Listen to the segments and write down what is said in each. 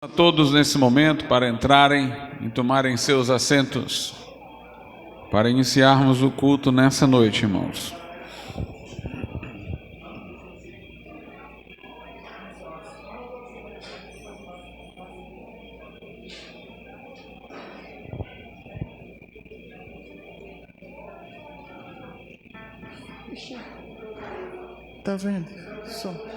A todos nesse momento para entrarem e tomarem seus assentos, para iniciarmos o culto nessa noite, irmãos. Tá vendo? Só.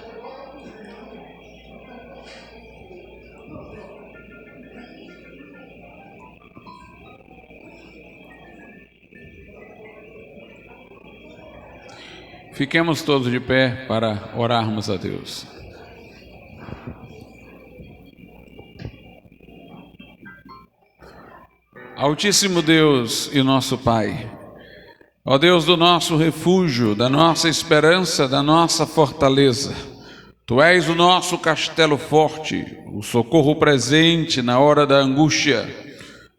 Fiquemos todos de pé para orarmos a Deus. Altíssimo Deus e nosso Pai, ó Deus do nosso refúgio, da nossa esperança, da nossa fortaleza, Tu és o nosso castelo forte, o socorro presente na hora da angústia.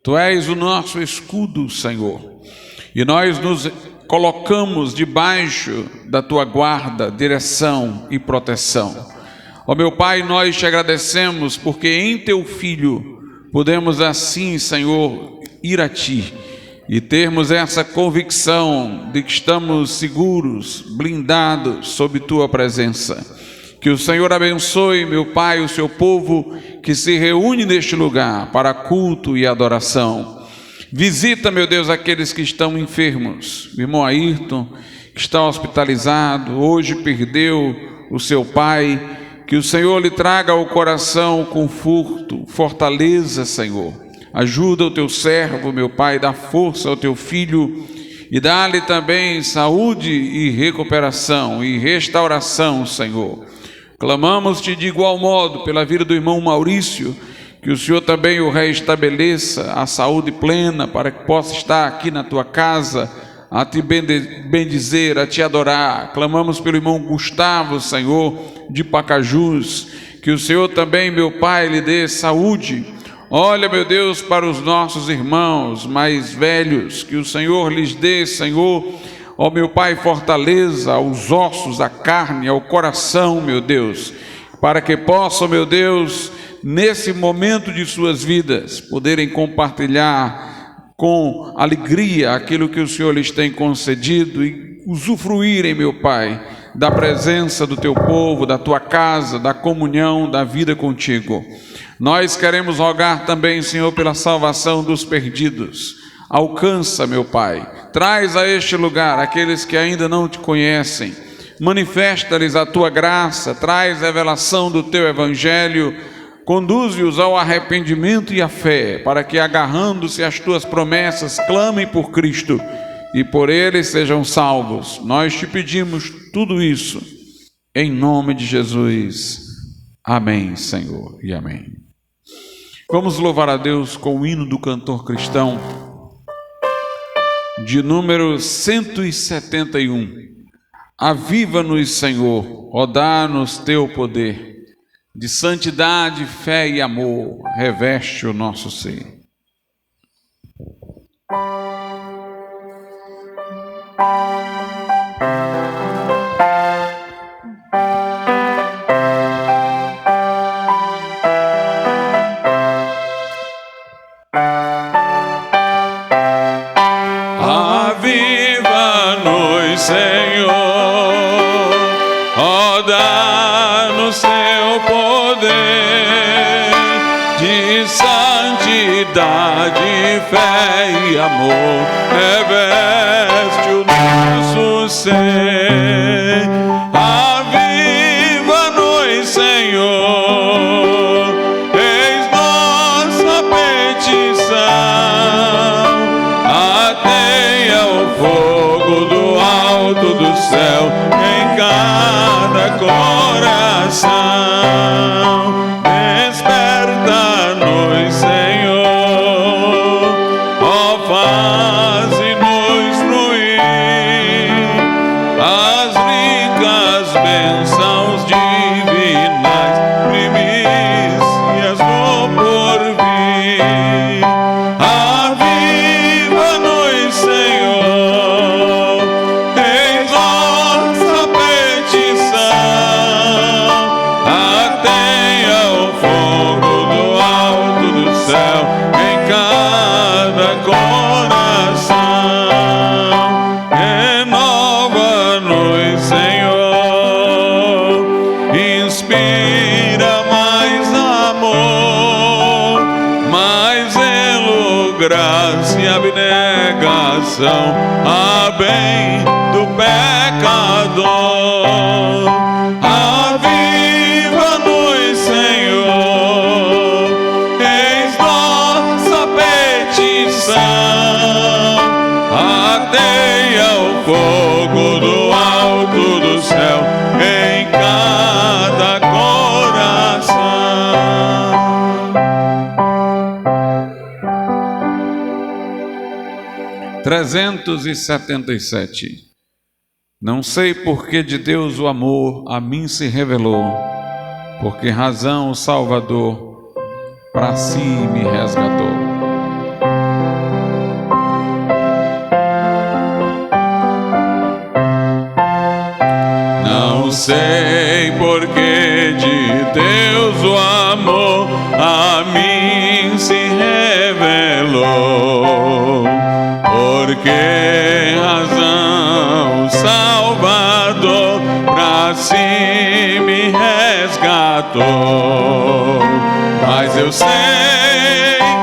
Tu és o nosso escudo, Senhor, e nós nos colocamos debaixo da Tua guarda, direção e proteção. Ó meu Pai, nós te agradecemos porque em Teu Filho podemos assim, Senhor, ir a Ti e termos essa convicção de que estamos seguros, blindados sob Tua presença. Que o Senhor abençoe, meu Pai, o Seu povo que se reúne neste lugar para culto e adoração. Visita, meu Deus, aqueles que estão enfermos. O irmão Ayrton, que está hospitalizado, hoje perdeu o seu pai. Que o Senhor lhe traga ao coração conforto, fortaleza, Senhor. Ajuda o Teu servo, meu Pai, dá força ao Teu filho e dá-lhe também saúde e recuperação e restauração, Senhor. Clamamos-te de igual modo pela vida do irmão Maurício, que o Senhor também o restabeleça a saúde plena para que possa estar aqui na Tua casa, a Te bendizer, a Te adorar. Clamamos pelo irmão Gustavo, Senhor, de Pacajus, que o Senhor também, meu Pai, lhe dê saúde. Olha, meu Deus, para os nossos irmãos mais velhos, que o Senhor lhes dê, Senhor, ó meu Pai, fortaleza aos ossos, à carne, ao coração, meu Deus, para que possam, meu Deus, nesse momento de suas vidas, poderem compartilhar com alegria aquilo que o Senhor lhes tem concedido e usufruírem, meu Pai, da presença do Teu povo, da Tua casa, da comunhão, da vida contigo. Nós queremos rogar também, Senhor, pela salvação dos perdidos. Alcança, meu Pai, traz a este lugar aqueles que ainda não Te conhecem, manifesta-lhes a Tua graça, traz revelação do Teu Evangelho, conduze-os ao arrependimento e à fé, para que, agarrando-se às Tuas promessas, clamem por Cristo e por Ele sejam salvos. Nós Te pedimos tudo isso, em nome de Jesus. Amém, Senhor, e amém. Vamos louvar a Deus com o hino do cantor cristão, de número 171. Aviva-nos, Senhor, ó dá-nos Teu poder, de santidade, fé e amor, reveste o nosso ser. Aviva-nos, Senhor, ó dá-nos Teu poder, de santidade, fé e amor, reveste o nosso ser. Aviva-nos, Senhor, eis nossa petição, ateia o fogo do alto do céu em cada coração. Desperta-nos, Senhor, ó faze-nos fruir as ricas bênçãos divinais, primícias do porvir. Aviva-nos, Senhor, eis nossa graça e abnegação a bem do pecador. Aviva-nos, Senhor, eis nossa petição. Ateia o fogo do alto do céu em cada coração. 377. Não sei por que de Deus o amor a mim se revelou, por que razão o Salvador para si me resgatou. Não sei por que de Deus o amor a mim se revelou, por que razão o Salvador pra si me resgatou. Mas eu sei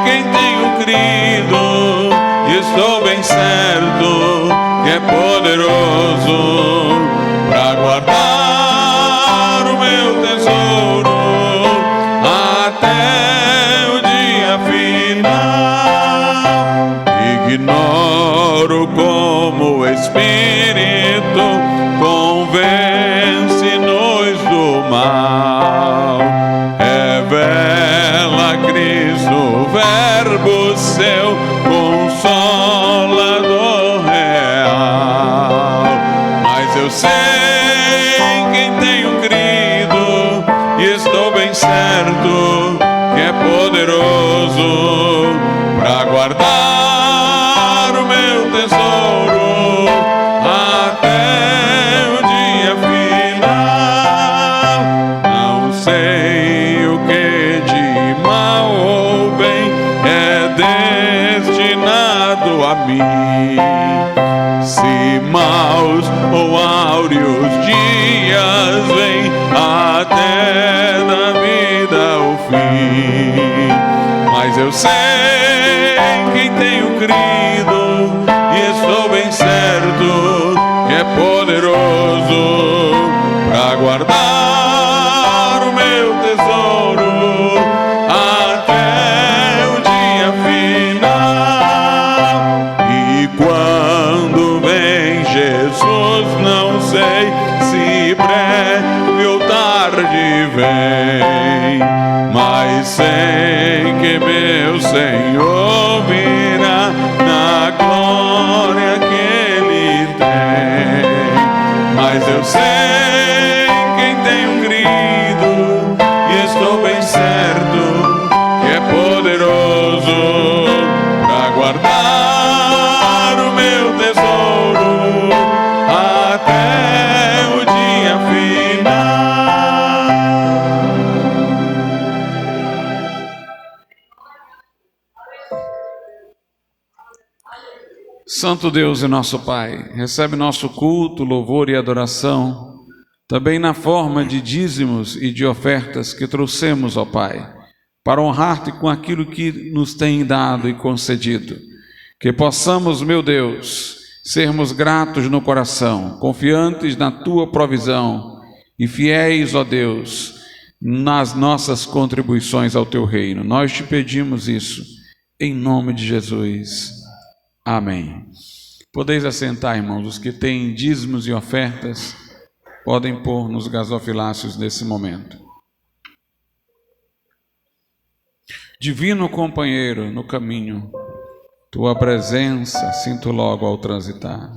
quem tenho crido e estou bem certo que é poderoso pra guardar o meu tesouro até o dia final. Ignoro como o Espírito convence-nos do mal. Revela Cristo, o Verbo seu, Consolador real. Mas eu sei quem tenho crido e estou bem certo que é poderoso para guardar o meu tesouro até o dia final. Não sei o que de mal ou bem é destinado a mim, se maus ou áureos dias vêm até da vida o fim. Mas eu sei quem tenho crido e estou bem certo que é poderoso para guardar o meu tesouro até o dia final. E quando vem Jesus, não sei se breve ou tarde vem, mas sei que meu Senhor virá na glória que Ele tem. Mas eu sei quem tenho crido e estou bem certo que é poderoso para guardar o meu tesouro até o dia final. Santo Deus e nosso Pai, recebe nosso culto, louvor e adoração, também na forma de dízimos e de ofertas que trouxemos, ó Pai, para honrar-te com aquilo que nos tem dado e concedido. Que possamos, meu Deus, sermos gratos no coração, confiantes na Tua provisão e fiéis, ó Deus, nas nossas contribuições ao Teu reino. Nós te pedimos isso, em nome de Jesus. Amém. Podeis assentar, irmãos. Os que têm dízimos e ofertas podem pôr nos gasofiláceos nesse momento. Divino companheiro no caminho, tua presença sinto logo ao transitar.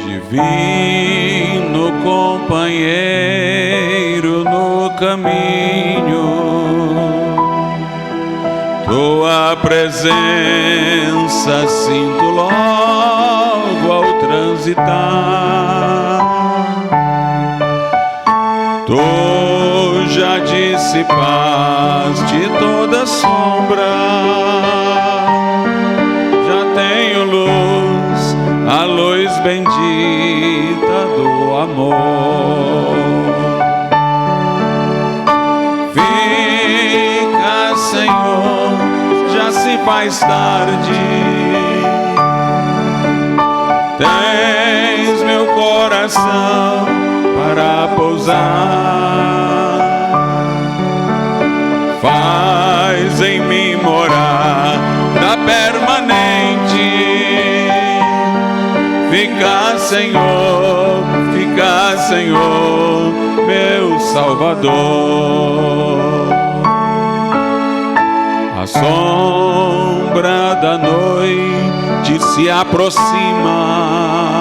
Divino companheiro no caminho, tua presença sinto logo ao transitar. Tu já dissipaste toda sombra amor. Fica, Senhor, já se faz tarde. Tens meu coração para pousar. Faz em mim morar da permanente. Fica, Senhor, meu Salvador. A sombra da noite se aproxima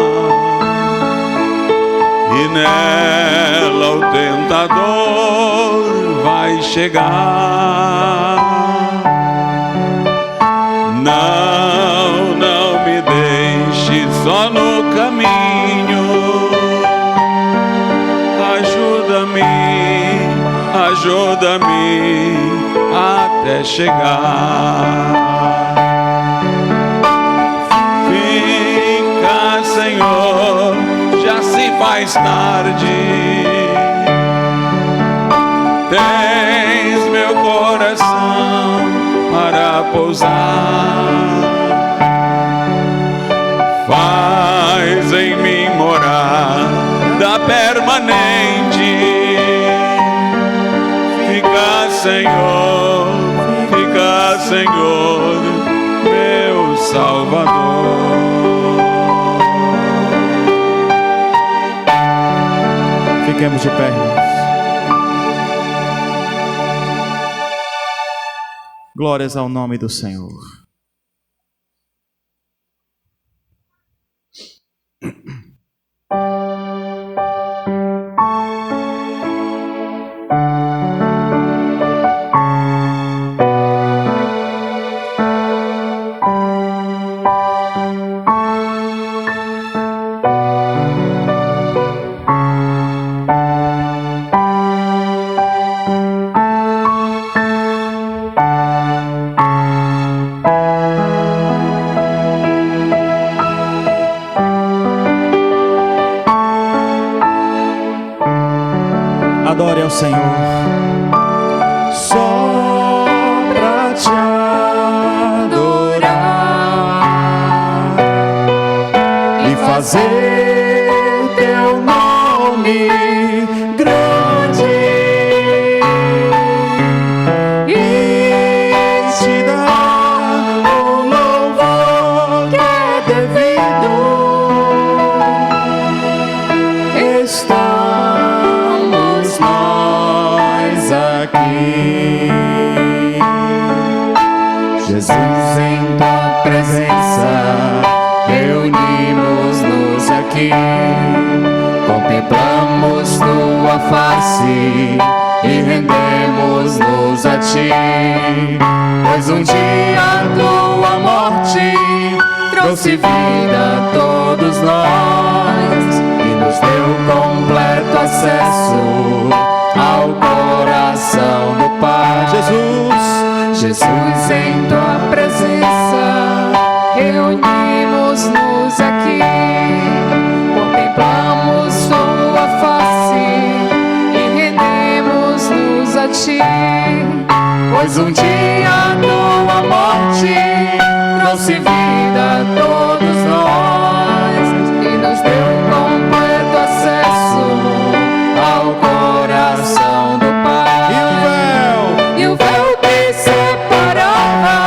e nela o tentador vai chegar. Não me deixe só no caminho. Ajuda-me até chegar. Fica, Senhor, já se faz tarde. Tens meu coração para pousar. Faz em mim morar da permanente. Fica, Senhor, meu Salvador. Fiquemos de pé, irmãos. Glórias ao nome do Senhor. Adore ao Senhor. Só pra te adorar e fazer teu nome grande e te dar o louvor que é devido. Estamos nós aqui, Jesus, em tua presença, reunimos-nos aqui, contemplamos tua face e rendemos-nos a ti, pois um dia a tua morte trouxe vida a todos nós e nos deu completo acesso ao coração do Pai. Jesus, em tua presença, reunimos-nos aqui, contemplamos tua face e rendemos-nos a ti, pois um dia a tua morte trouxe vida a todos nós e nos deu completo acesso ao coração do Pai. E o véu que separava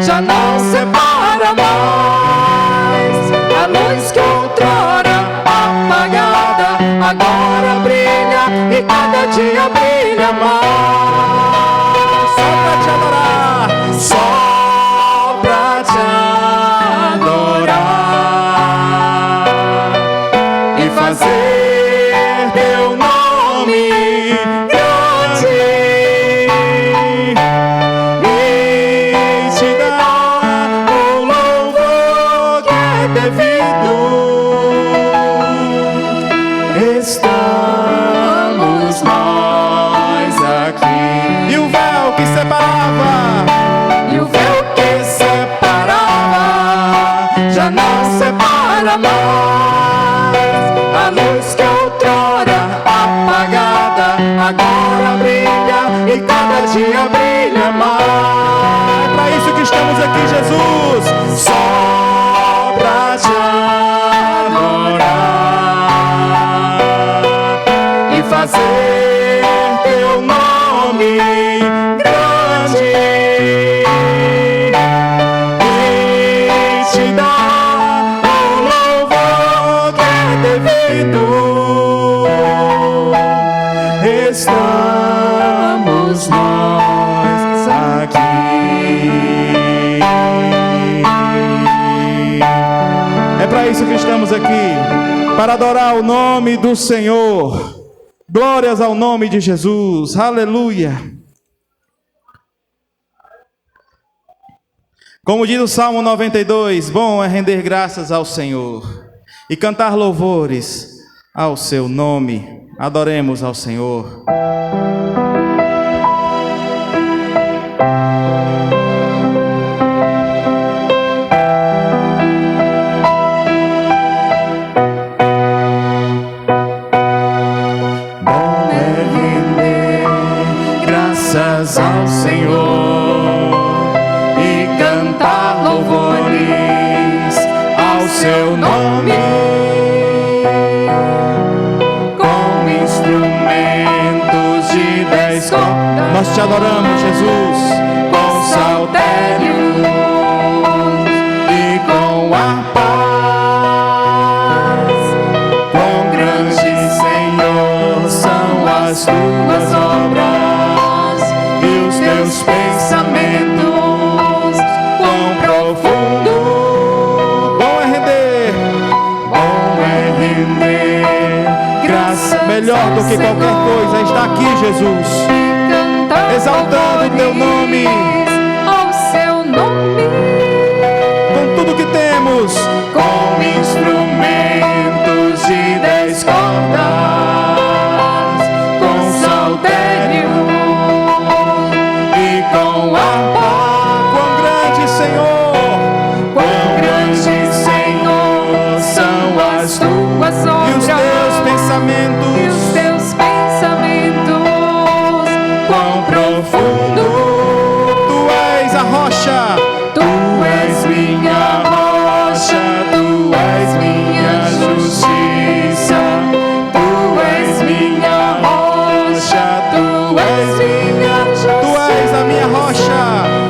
já não separa mais. A luz que outrora apagada agora brilha e cada dia brilha mais. Só pra te adorar, só pra te adorar. dia brilha mais. É para isso que estamos aqui, Jesus. Só pra te adorar e fazer teu nome grande e te dar o louvor que é devido. Estamos nós aqui. É para isso que estamos aqui, para adorar o nome do Senhor. Glórias ao nome de Jesus. Aleluia. Como diz o Salmo 92, bom é render graças ao Senhor e cantar louvores ao seu nome. Adoremos ao Senhor. Bom é render graças ao Senhor e cantar louvores ao seu nome. Com instrumentos de 10 cordas, Nós te adoramos, Jesus. com saltérios e com harpas. Quão grande, Senhor, são as tuas obras e os teus pensamentos, quão profundo. Bom é render Graças melhor do que qualquer coisa. Está aqui, Jesus, exaltando o teu nome, ao seu nome, com tudo que temos. com instrumentos de 10 cordas, com saltério e com harpa. Quão grande, Senhor, Quão grande, Senhor, são as tuas e os teus obras pensamentos. e os teus pensamentos, quão profundo. Tu és a rocha, Tu és minha rocha, tu és minha justiça, tu és minha rocha, tu és minha justiça. tu és a minha rocha.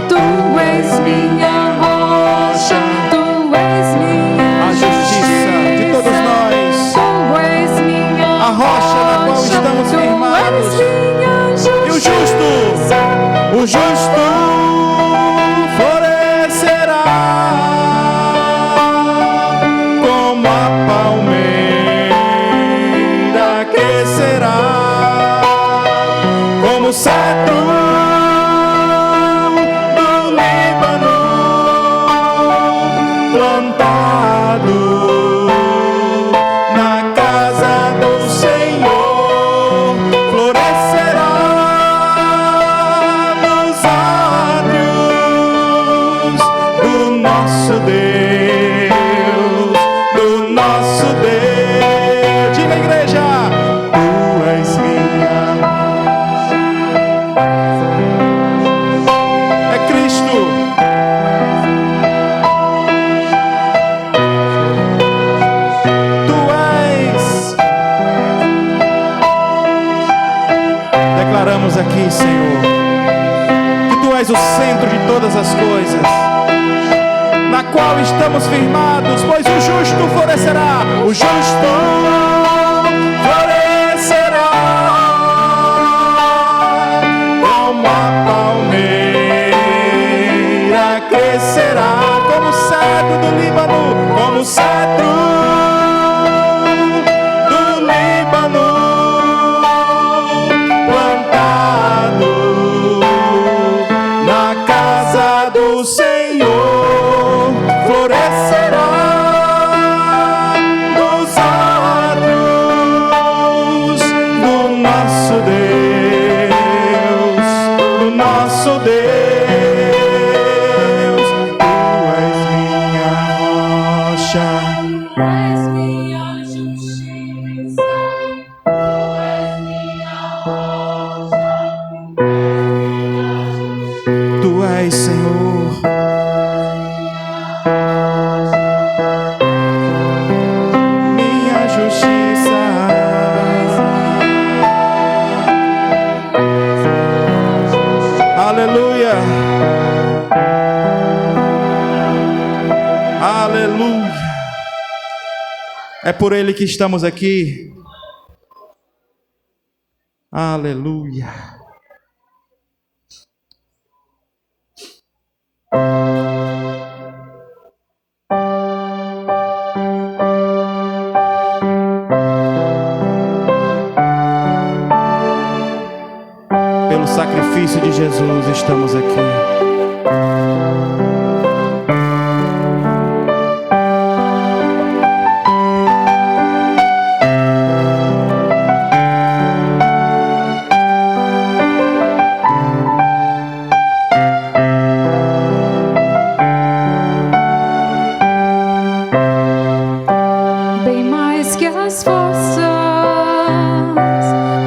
Tu és minha rocha, tu és minha A justiça de todos nós, Tu és minha a rocha na qual estamos tu firmados. és minha E o justo florescerá como a palmeira, crescerá como o cedro do Líbano, plantado na casa do Senhor, florescerá nos átrios do nosso Deus, do nosso Deus. Diga, igreja, tu és minha. É Cristo. Tu és. Declaramos aqui, Senhor, que Tu és o centro de todas as coisas, na qual estamos firmados, pois o justo florescerá. O justo florescerá como a palmeira, crescerá como o cedro do Líbano, como o cedro do Líbano, plantado na casa do Senhor, florescerá nos átrios do nosso Deus, do nosso Deus. Tu és minha rocha, Tu és minha justiça, tu és minha rocha. és, Senhor. Minha justiça. Aleluia. Aleluia. É por Ele que estamos aqui. Aleluia. Pelo sacrifício de Jesus estamos aqui. Bem mais que as forças,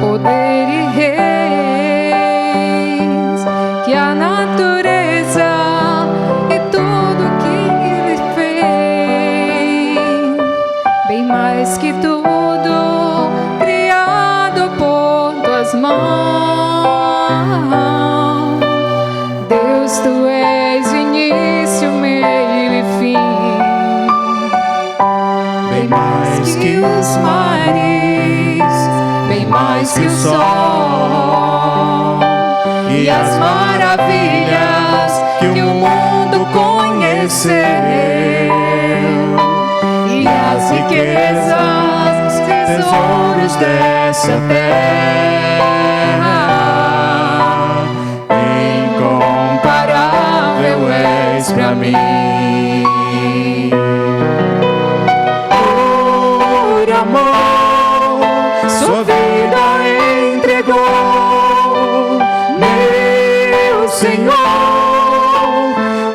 poder e reis, que a natureza e tudo que Ele fez. Bem mais que tudo criado por tuas mãos. Deus, tu és o início, meio e fim. Bem mais que os mares, bem mais que o sol e as maravilhas que o mundo conheceu, e as riquezas, tesouros dessa terra. Incomparável és pra mim. Sua vida entregou, meu Senhor.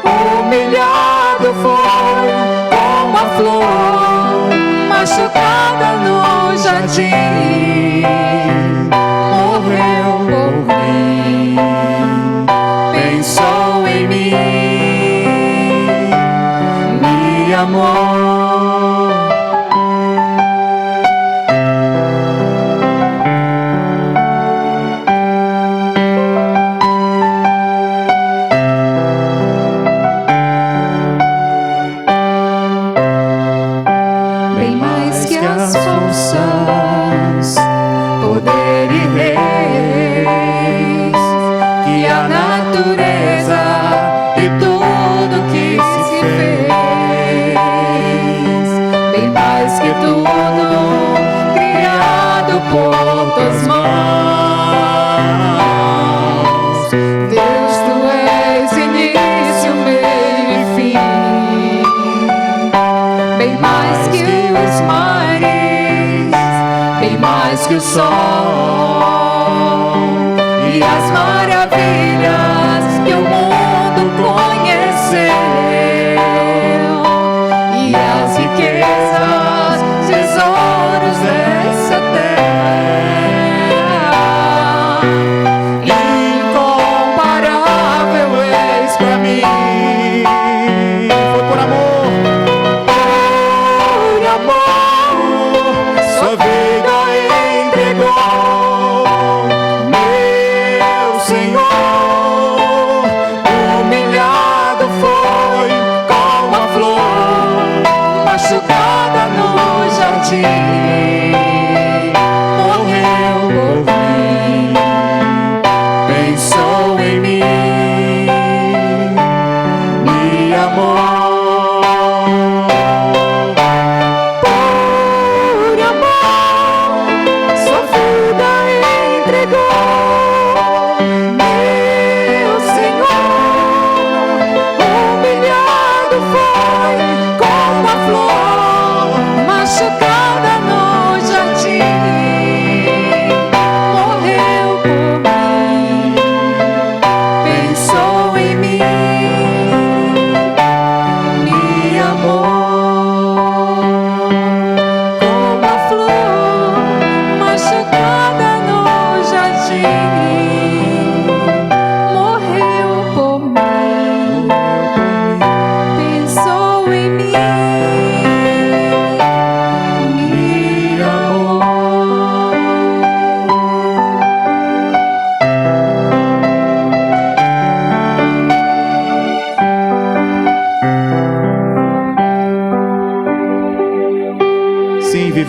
Humilhado foi como a flor machucada no jardim. Morreu por mim, pensou em mim, me amou. Bem mais que as forças, poder e reis, que a natureza e tudo que se fez. Bem mais que tudo criado por tuas mãos. Deus, tu és início, meio e fim. Bem mais que os mares, bem mais que o sol e as maravilhas que o mundo conheceu, e as riquezas, tesouros dessa terra. Incomparável és pra mim. Foi por amor. Por amor, Sua vida entregou.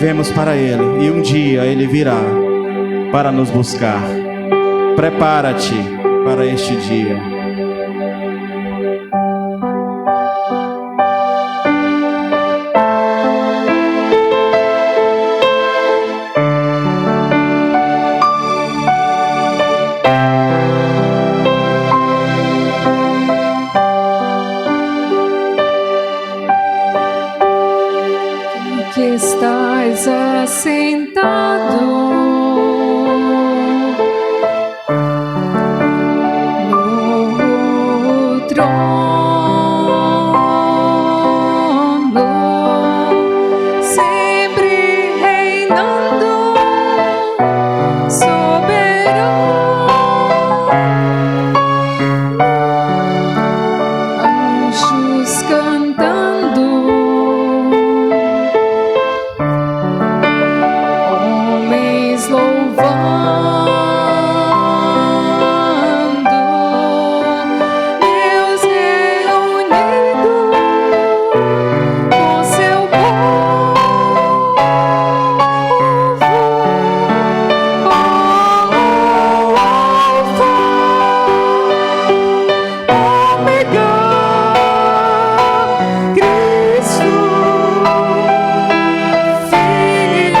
vivemos para Ele, e um dia Ele virá para nos buscar. Prepara-te para este dia. Que estás assentado no trono, sempre reinando, soberano, anjos cantando, louvando, Deus reunido com seu povo, Alfa, Ômega, Cristo, Filho.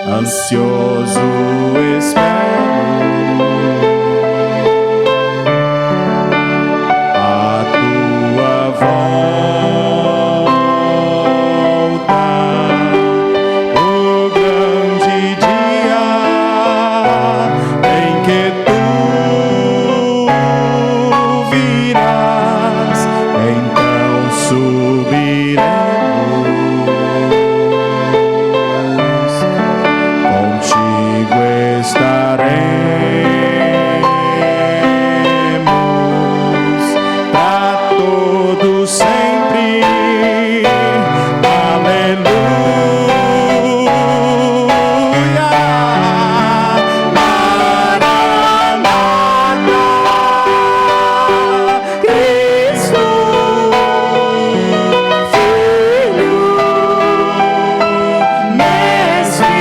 Ansioso espero a tua volta, o grande dia em que tu virás, então subiremos, contigo estaremos para todo sempre. Aleluia, Maranata, Cristo, Filho, Mestre.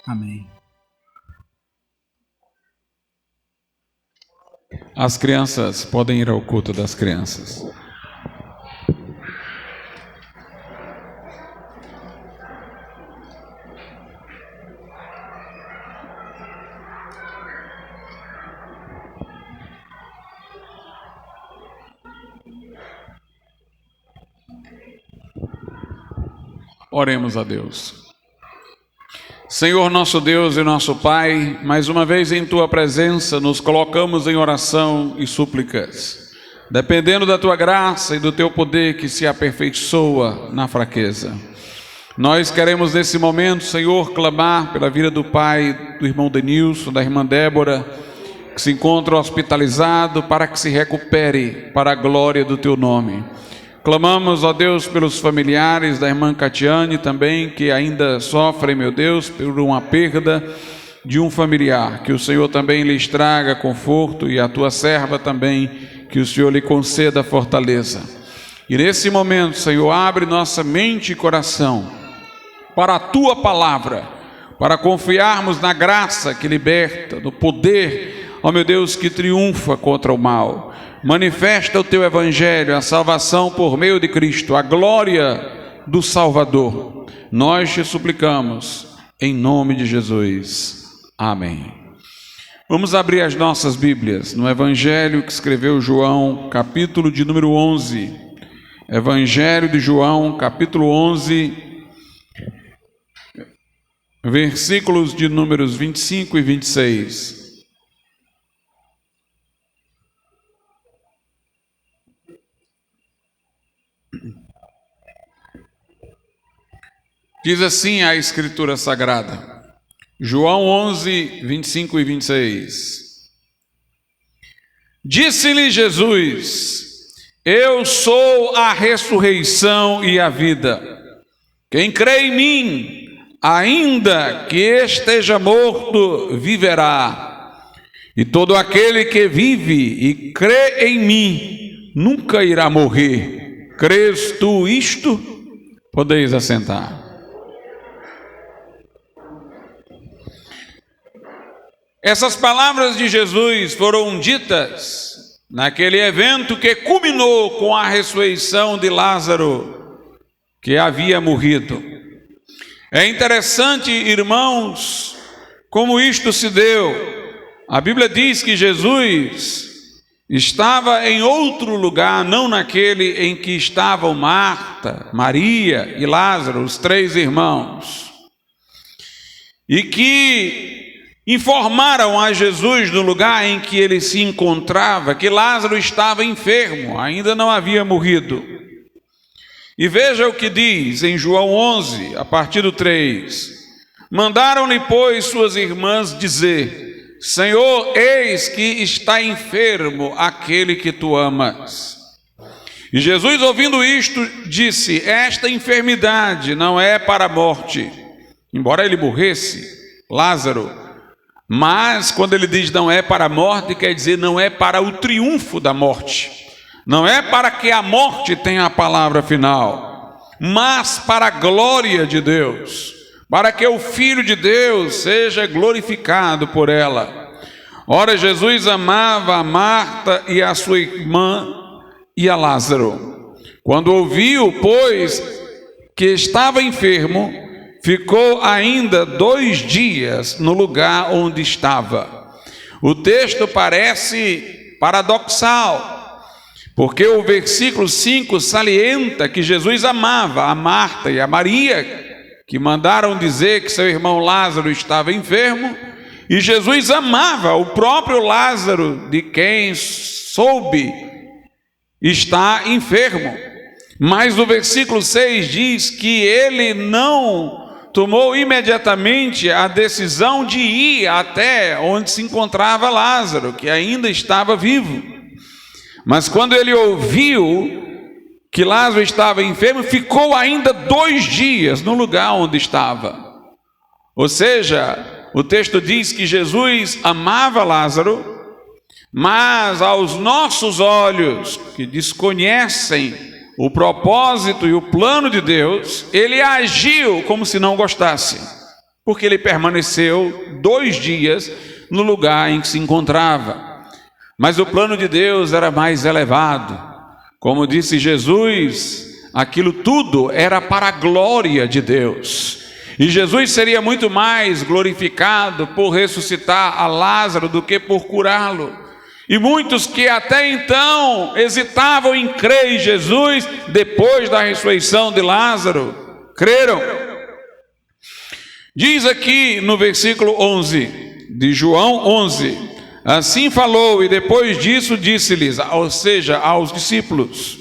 Amém. As crianças podem ir ao culto das crianças. Oremos a Deus. Senhor nosso Deus e nosso Pai, mais uma vez em Tua presença nos colocamos em oração e súplicas, dependendo da Tua graça e do Teu poder que se aperfeiçoa na fraqueza. Nós queremos nesse momento, Senhor, clamar pela vida do pai, do irmão Denilson, da irmã Débora, que se encontra hospitalizado, para que se recupere para a glória do Teu nome. Clamamos, ó Deus, pelos familiares da irmã Catiane também, que ainda sofrem, meu Deus, por uma perda de um familiar. Que o Senhor também lhes traga conforto, e a Tua serva também, que o Senhor lhe conceda fortaleza. E nesse momento, Senhor, abre nossa mente e coração para a Tua palavra, para confiarmos na graça que liberta, no poder, ó meu Deus, que triunfa contra o mal. Manifesta o Teu Evangelho, a salvação por meio de Cristo, a glória do Salvador. Nós te suplicamos, em nome de Jesus. Amém. Vamos abrir as nossas Bíblias no Evangelho que escreveu João, capítulo de número 11. Evangelho de João, capítulo 11, versículos de números 25 e 26. Diz assim a Escritura Sagrada, João 11, 25 e 26. Disse-lhe Jesus: eu sou a ressurreição e a vida. Quem crê em mim, ainda que esteja morto, viverá. E todo aquele que vive e crê em mim, nunca irá morrer. Crês tu isto? Podeis assentar. Essas palavras de Jesus foram ditas naquele evento que culminou com a ressurreição de Lázaro, que havia morrido. É interessante, irmãos, como isto se deu. A Bíblia diz que Jesus estava em outro lugar, não naquele em que estavam Marta, Maria e Lázaro, os três irmãos, e que informaram a Jesus no lugar em que ele se encontrava que Lázaro estava enfermo, ainda não havia morrido. E veja o que diz em João 11, a partir do 3. Mandaram-lhe, pois, suas irmãs dizer: Senhor, eis que está enfermo aquele que tu amas. E Jesus, ouvindo isto, disse: esta enfermidade não é para a morte, embora ele morresse, Lázaro. Mas quando ele diz não é para a morte, quer dizer não é para o triunfo da morte, não é para que a morte tenha a palavra final, mas para a glória de Deus, para que o Filho de Deus seja glorificado por ela. Ora, Jesus amava a Marta e a sua irmã e a Lázaro. Quando ouviu, pois, que estava enfermo, ficou ainda 2 dias no lugar onde estava. O texto parece paradoxal, porque o versículo 5 salienta que Jesus amava a Marta e a Maria, que mandaram dizer que seu irmão Lázaro estava enfermo, e Jesus amava o próprio Lázaro, de quem soube estar enfermo. Mas o versículo 6 diz que ele não tomou imediatamente a decisão de ir até onde se encontrava Lázaro, que ainda estava vivo. Mas quando ele ouviu que Lázaro estava enfermo, ficou ainda 2 dias no lugar onde estava. Ou seja, o texto diz que Jesus amava Lázaro, mas aos nossos olhos, que desconhecem o propósito e o plano de Deus, ele agiu como se não gostasse, porque ele permaneceu 2 dias no lugar em que se encontrava. Mas o plano de Deus era mais elevado. Como disse Jesus, aquilo tudo era para a glória de Deus. E Jesus seria muito mais glorificado por ressuscitar a Lázaro do que por curá-lo. E muitos que até então hesitavam em crer em Jesus, depois da ressurreição de Lázaro, creram. Diz aqui no versículo 11 de João 11: assim falou, e depois disso disse-lhes, ou seja, aos discípulos: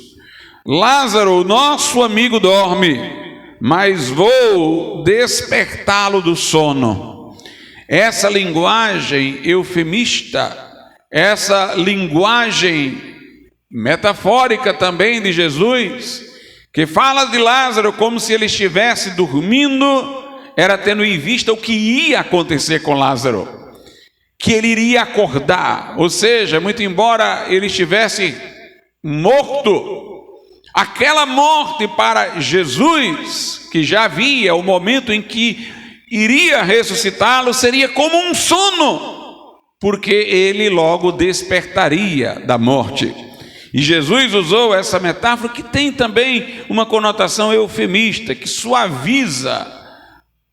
Lázaro, nosso amigo, dorme, mas vou despertá-lo do sono. Essa linguagem eufemista, essa linguagem metafórica também de Jesus, que fala de Lázaro como se ele estivesse dormindo, era tendo em vista o que ia acontecer com Lázaro, que ele iria acordar, ou seja, muito embora ele estivesse morto, aquela morte para Jesus, que já via o momento em que iria ressuscitá-lo, seria como um sono, porque ele logo despertaria da morte. E Jesus usou essa metáfora que tem também uma conotação eufemista, que suaviza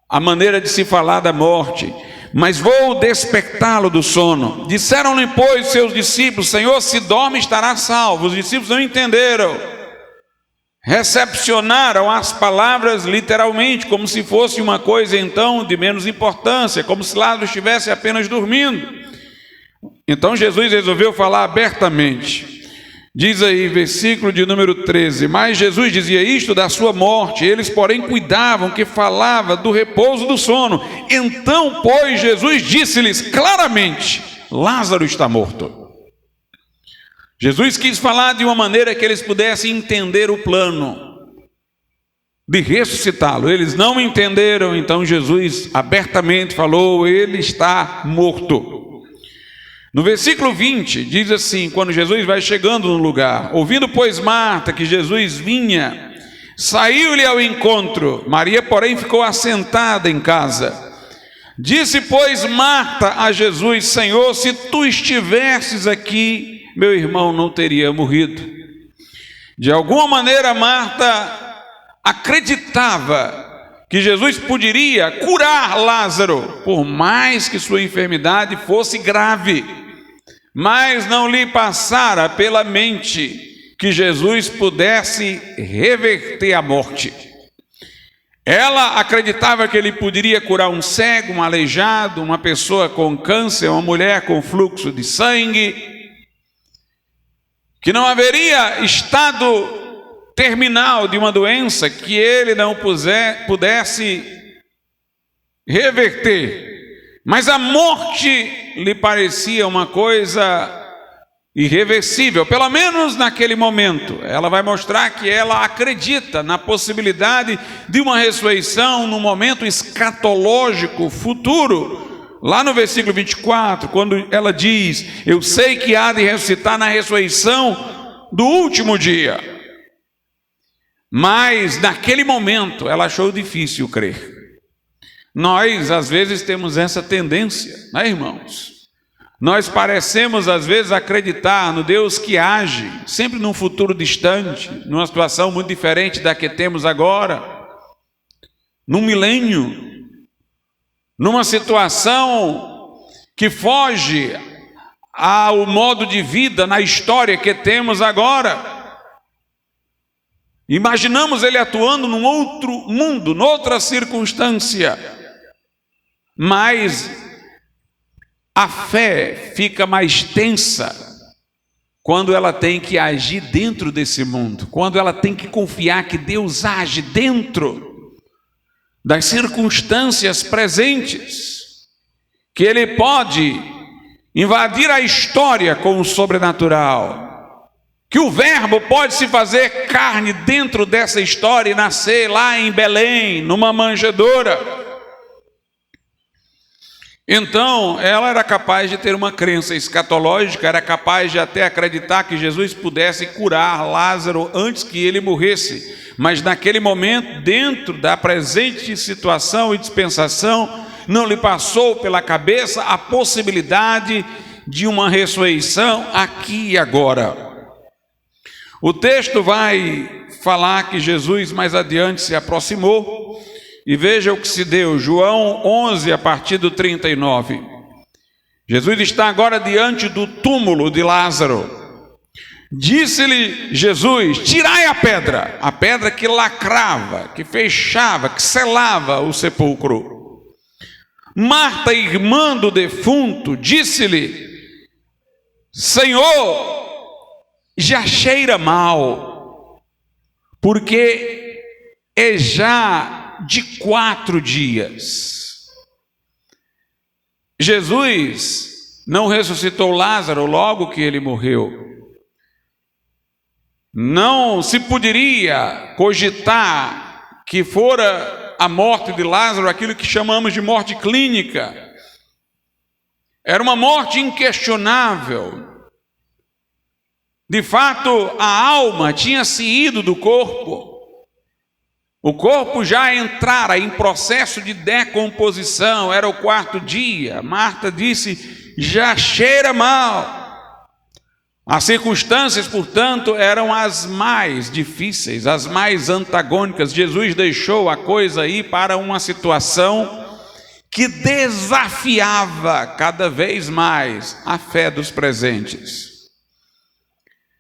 a maneira de se falar da morte. Mas vou despertá-lo do sono. Disseram-lhe, pois, seus discípulos: Senhor, se dorme, estará salvo. Os discípulos não entenderam, recepcionaram as palavras literalmente, como se fosse uma coisa então de menos importância, como se Lázaro estivesse apenas dormindo. Então Jesus resolveu falar abertamente. Diz aí, versículo de número 13: mas Jesus dizia isto da sua morte, eles porém cuidavam que falava do repouso do sono. Então, pois, Jesus disse-lhes claramente: Lázaro está morto. Jesus quis falar de uma maneira que eles pudessem entender o plano de ressuscitá-lo. Eles não entenderam, então Jesus abertamente falou: ele está morto. No versículo 20, diz assim, quando Jesus vai chegando no lugar: ouvindo, pois, Marta que Jesus vinha, saiu-lhe ao encontro. Maria, porém, ficou assentada em casa. Disse, pois, Marta a Jesus: Senhor, se tu estivesses aqui, meu irmão não teria morrido. De alguma maneira, Marta acreditava que Jesus poderia curar Lázaro, por mais que sua enfermidade fosse grave, mas não lhe passara pela mente que Jesus pudesse reverter a morte. Ela acreditava que ele poderia curar um cego, um aleijado, uma pessoa com câncer, uma mulher com fluxo de sangue, que não haveria estado terminal de uma doença que ele não pudesse reverter. Mas a morte lhe parecia uma coisa irreversível, pelo menos naquele momento. Ela vai mostrar que ela acredita na possibilidade de uma ressurreição no momento escatológico futuro. Lá no versículo 24, quando ela diz: eu sei que há de ressuscitar na ressurreição do último dia. Mas naquele momento ela achou difícil crer. Nós às vezes temos essa tendência, né, irmãos? Nós parecemos às vezes acreditar no Deus que age sempre num futuro distante, numa situação muito diferente da que temos agora, num milênio, numa situação que foge ao modo de vida na história que temos agora. Imaginamos ele atuando num outro mundo, noutra circunstância. Mas a fé fica mais tensa quando ela tem que agir dentro desse mundo, quando ela tem que confiar que Deus age dentro das circunstâncias presentes, que Ele pode invadir a história com o sobrenatural, que o Verbo pode se fazer carne dentro dessa história e nascer lá em Belém, numa manjedoura. Então, ela era capaz de ter uma crença escatológica, era capaz de até acreditar que Jesus pudesse curar Lázaro antes que ele morresse. Mas naquele momento, dentro da presente situação e dispensação, não lhe passou pela cabeça a possibilidade de uma ressurreição aqui e agora. O texto vai falar que Jesus mais adiante se aproximou. E veja o que se deu, João 11, a partir do 39. Jesus está agora diante do túmulo de Lázaro. Disse-lhe Jesus: tirai a pedra que lacrava, que fechava, que selava o sepulcro. Marta, irmã do defunto, disse-lhe: Senhor, já cheira mal, porque é já de 4 dias. Jesus não ressuscitou Lázaro logo que ele morreu. Não se poderia cogitar que fora a morte de Lázaro aquilo que chamamos de morte clínica. Era uma morte inquestionável. De fato, a alma tinha se ido do corpo. O corpo já entrara em processo de decomposição. Era o 4º dia. Marta disse: já cheira mal. As circunstâncias, portanto, eram as mais difíceis, as mais antagônicas. Jesus deixou a coisa ir para uma situação que desafiava cada vez mais a fé dos presentes.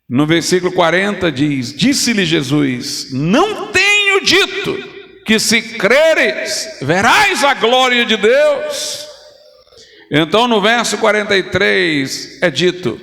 No versículo 40 diz: disse-lhe Jesus: não tenho dito que se creres, verás a glória de Deus? Então no verso 43 é dito: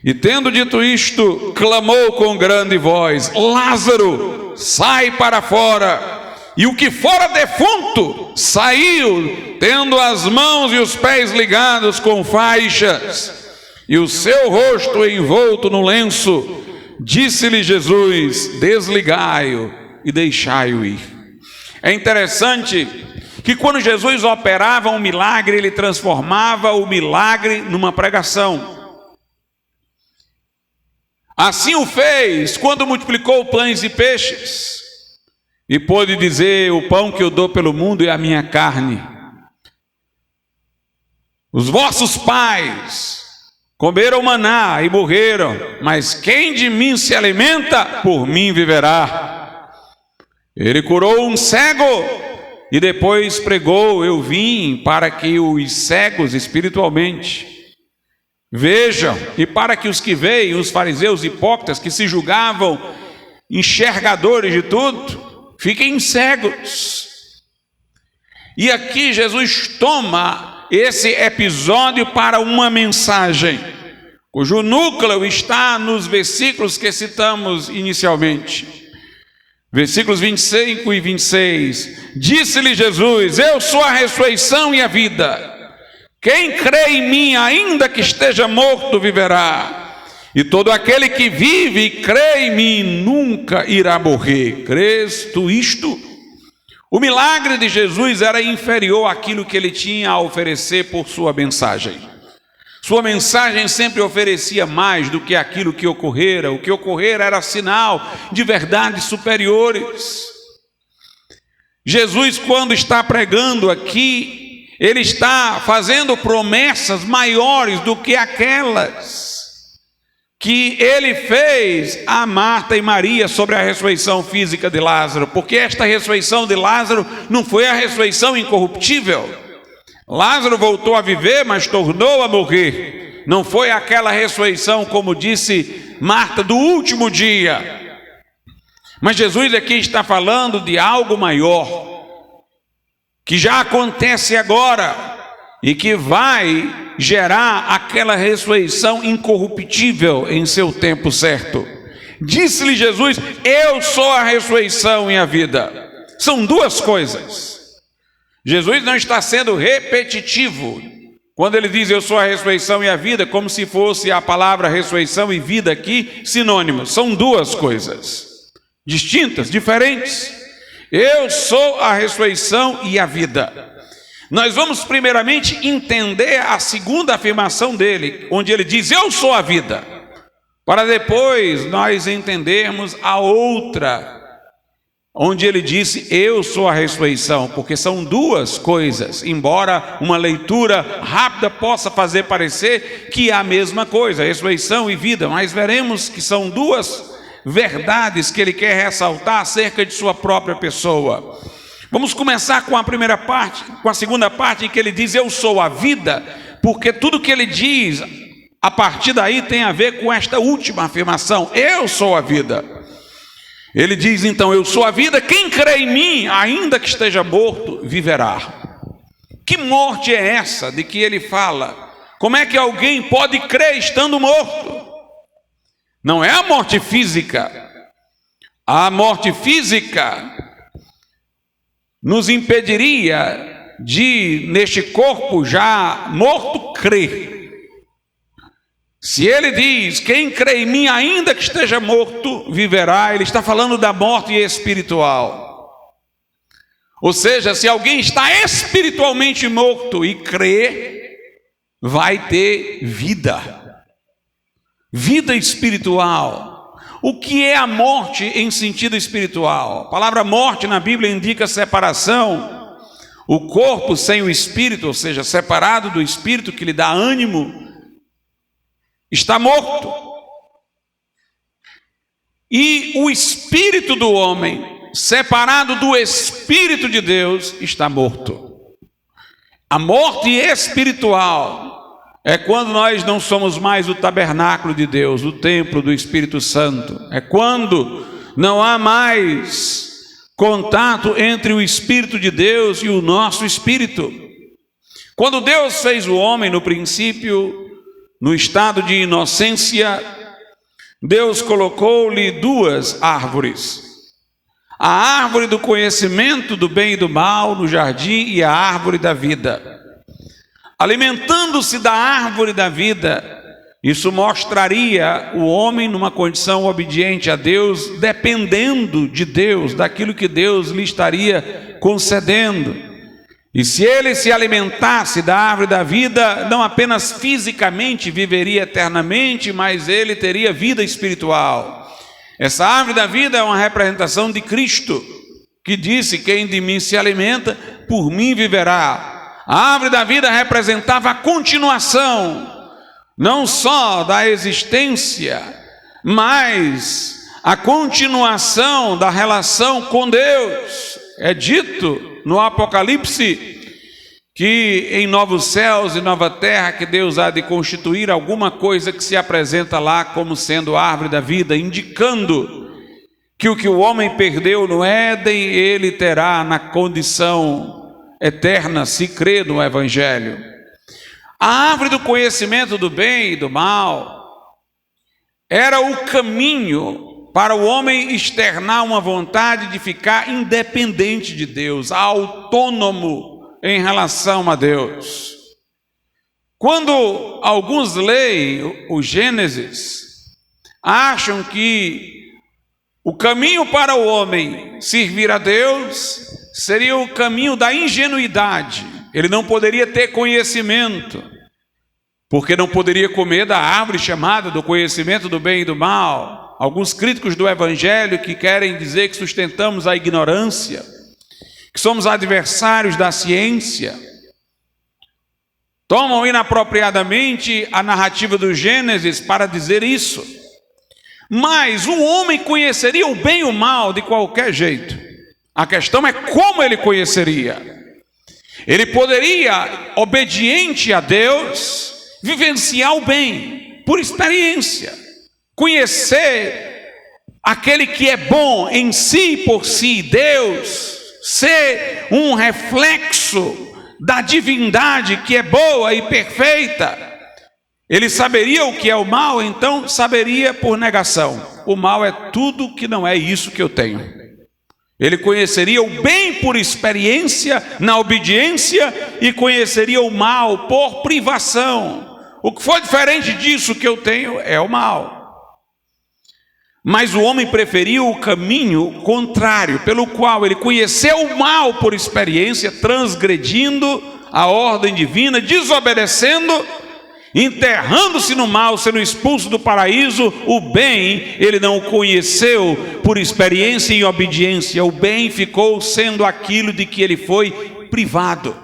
e tendo dito isto, clamou com grande voz: Lázaro, sai para fora. E o que fora defunto saiu, tendo as mãos e os pés ligados com faixas, e o seu rosto envolto no lenço. Disse-lhe Jesus: desligai-o e deixai-o ir. É interessante que quando Jesus operava um milagre, ele transformava o milagre numa pregação. Assim o fez quando multiplicou pães e peixes, e pôde dizer: o pão que eu dou pelo mundo é a minha carne. Os vossos pais comeram maná e morreram, mas quem de mim se alimenta, por mim viverá. Ele curou um cego e depois pregou: eu vim para que os cegos espiritualmente vejam, e para que os que veem, os fariseus hipócritas que se julgavam enxergadores de tudo, fiquem cegos. E aqui Jesus toma esse episódio para uma mensagem, cujo núcleo está nos versículos que citamos inicialmente. Versículos 25 e 26. Disse-lhe Jesus: eu sou a ressurreição e a vida. Quem crê em mim, ainda que esteja morto, viverá. E todo aquele que vive e crê em mim nunca irá morrer. Crês tu isto? O milagre de Jesus era inferior àquilo que ele tinha a oferecer por sua mensagem. Sua mensagem sempre oferecia mais do que aquilo que ocorrera. O que ocorrera era sinal de verdades superiores. Jesus, quando está pregando aqui, ele está fazendo promessas maiores do que aquelas que ele fez a Marta e Maria sobre a ressurreição física de Lázaro, porque esta ressurreição de Lázaro não foi a ressurreição incorruptível. Lázaro voltou a viver, mas tornou a morrer. Não foi aquela ressurreição, como disse Marta, do último dia. Mas Jesus aqui está falando de algo maior, que já acontece agora e que vai gerar aquela ressurreição incorruptível em seu tempo certo. Disse-lhe Jesus: eu sou a ressurreição e a vida. São duas coisas. Jesus não está sendo repetitivo quando ele diz: eu sou a ressurreição e a vida, como se fosse a palavra ressurreição e vida aqui sinônimos. São duas coisas distintas, diferentes. Eu sou a ressurreição e a vida. Nós vamos primeiramente entender a segunda afirmação dele, onde ele diz: eu sou a vida, para depois nós entendermos a outra, onde ele disse: eu sou a ressurreição, porque são duas coisas, embora uma leitura rápida possa fazer parecer que é a mesma coisa, ressurreição e vida, mas veremos que são duas verdades que ele quer ressaltar acerca de sua própria pessoa. Vamos começar com a primeira parte, com a segunda parte, em que ele diz: eu sou a vida, porque tudo que ele diz a partir daí tem a ver com esta última afirmação: eu sou a vida. Ele diz então: eu sou a vida, quem crê em mim, ainda que esteja morto, viverá. Que morte é essa de que ele fala? Como é que alguém pode crer estando morto? Não é a morte física. A morte física nos impediria de, neste corpo já morto, crer. Se ele diz, quem crê em mim, ainda que esteja morto, viverá, ele está falando da morte espiritual. Ou seja, se alguém está espiritualmente morto e crê, vai ter vida. Vida espiritual. O que é a morte em sentido espiritual? A palavra morte na Bíblia indica separação. O corpo sem o espírito, ou seja, separado do espírito que lhe dá ânimo, está morto. E o espírito do homem, separado do Espírito de Deus, está morto. A morte espiritual é quando nós não somos mais o tabernáculo de Deus, o templo do Espírito Santo. É quando não há mais contato entre o Espírito de Deus e o nosso espírito. Quando Deus fez o homem no princípio, no estado de inocência, Deus colocou-lhe duas árvores. A árvore do conhecimento do bem e do mal no jardim e a árvore da vida. Alimentando-se da árvore da vida, isso mostraria o homem numa condição obediente a Deus, dependendo de Deus, daquilo que Deus lhe estaria concedendo. E se ele se alimentasse da árvore da vida, não apenas fisicamente viveria eternamente, mas ele teria vida espiritual. Essa árvore da vida é uma representação de Cristo, que disse, quem de mim se alimenta, por mim viverá. A árvore da vida representava a continuação, não só da existência, mas a continuação da relação com Deus. É dito no Apocalipse que em novos céus e nova terra que Deus há de constituir alguma coisa que se apresenta lá como sendo a árvore da vida, indicando que o homem perdeu no Éden, ele terá na condição eterna, se crê no Evangelho. A árvore do conhecimento do bem e do mal era o caminho para o homem externar uma vontade de ficar independente de Deus, autônomo em relação a Deus. Quando alguns leem o Gênesis, acham que o caminho para o homem servir a Deus seria o caminho da ingenuidade. Ele não poderia ter conhecimento, porque não poderia comer da árvore chamada do conhecimento do bem e do mal. Alguns críticos do Evangelho que querem dizer que sustentamos a ignorância, que somos adversários da ciência, tomam inapropriadamente a narrativa do Gênesis para dizer isso. Mas o homem conheceria o bem e o mal de qualquer jeito. A questão é como ele conheceria. Ele poderia, obediente a Deus, vivenciar o bem por experiência, conhecer aquele que é bom em si e por si, Deus, ser um reflexo da divindade que é boa e perfeita. Ele saberia o que é o mal, então saberia por negação. O mal é tudo que não é isso que eu tenho. Ele conheceria o bem por experiência, na obediência, e conheceria o mal por privação. O que for diferente disso que eu tenho é o mal. Mas o homem preferiu o caminho contrário, pelo qual ele conheceu o mal por experiência, transgredindo a ordem divina, desobedecendo, enterrando-se no mal, sendo expulso do paraíso. O bem ele não conheceu por experiência e obediência. O bem ficou sendo aquilo de que ele foi privado.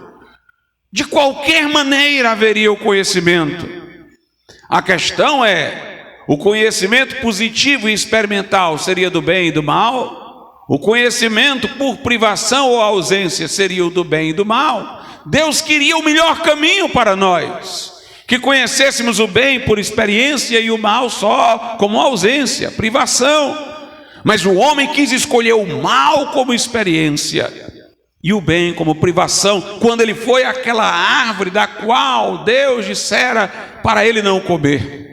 De qualquer maneira haveria o conhecimento. A questão é, o conhecimento positivo e experimental seria do bem e do mal? O conhecimento por privação ou ausência seria o do bem e do mal? Deus queria o melhor caminho para nós, que conhecêssemos o bem por experiência e o mal só como ausência, privação. Mas o homem quis escolher o mal como experiência e o bem como privação, quando ele foi àquela árvore da qual Deus dissera para ele não comer.